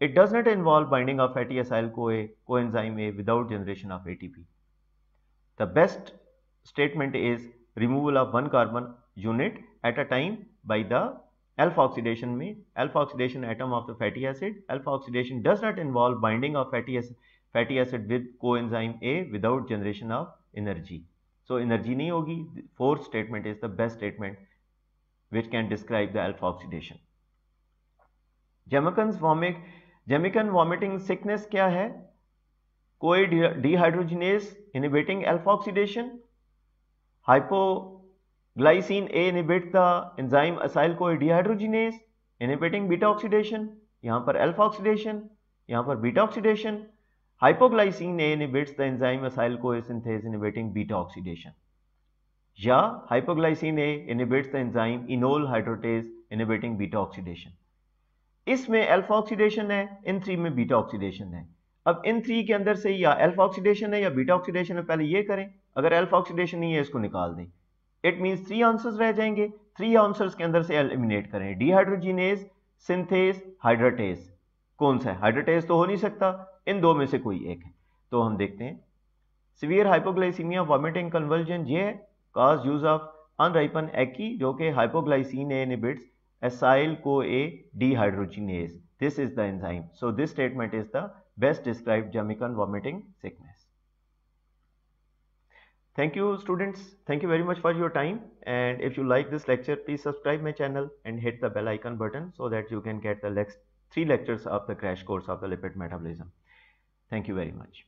It does not involve binding of fatty acyl-CoA coenzyme A without generation of ATP. The best statement is removal of one carbon unit at a time by the alpha oxidation में alpha oxidation atom of the fatty acid. Alpha oxidation does not involve binding of fatty acid with coenzyme A without generation of energy. So energy नहीं होगी. Fourth statement is the best statement which can describe the alpha oxidation. Jamaican vomiting sickness क्या है? CoA dehydrogenase inhibiting alpha oxidation. Hypoglycine A inhibits the enzyme acyl-CoA dehydrogenase inhibiting beta oxidation. यहाँ पर alpha oxidation, यहाँ पर beta oxidation. Hypoglycine A inhibits the enzyme acyl-CoA synthase inhibiting beta oxidation. या hypoglycine A inhibits the enzyme enol hydratase inhibiting beta oxidation. इसमें alpha oxidation है, इन 3 में beta oxidation है. अब इन 3 के अंदर से या अल्फा ऑक्सीडेशन है या बीटा ऑक्सीडेशन है, पहले ये करें. अगर अल्फा ऑक्सीडेशन नहीं है इसको निकाल दें. इट मींस 3 आंसर्स रह जाएंगे. 3 आंसर्स के अंदर से एलिमिनेट करें. Dehydrogenase, synthase, hydratase. कौन सा है? हाइड्राटेज तो हो नहीं सकता, इन 2 में से कोई एक है. तो हम देखते हैं. सीवियर हाइपोग्लाइसीमिया, वॉमिटिंग, कन्वर्जन, ये है कॉज यूज ऑफ अनराइपन एकी जो कि हाइपोग्लाइसिन ए inhibits acyl-CoA dehydrogenase. This is the enzyme. So this statement is the best described Jamaican vomiting sickness. Thank you students. Thank you very much for your time, and if you like this lecture, please subscribe my channel and hit the bell icon button so that you can get the next 3 lectures of the crash course of the lipid metabolism. Thank you very much.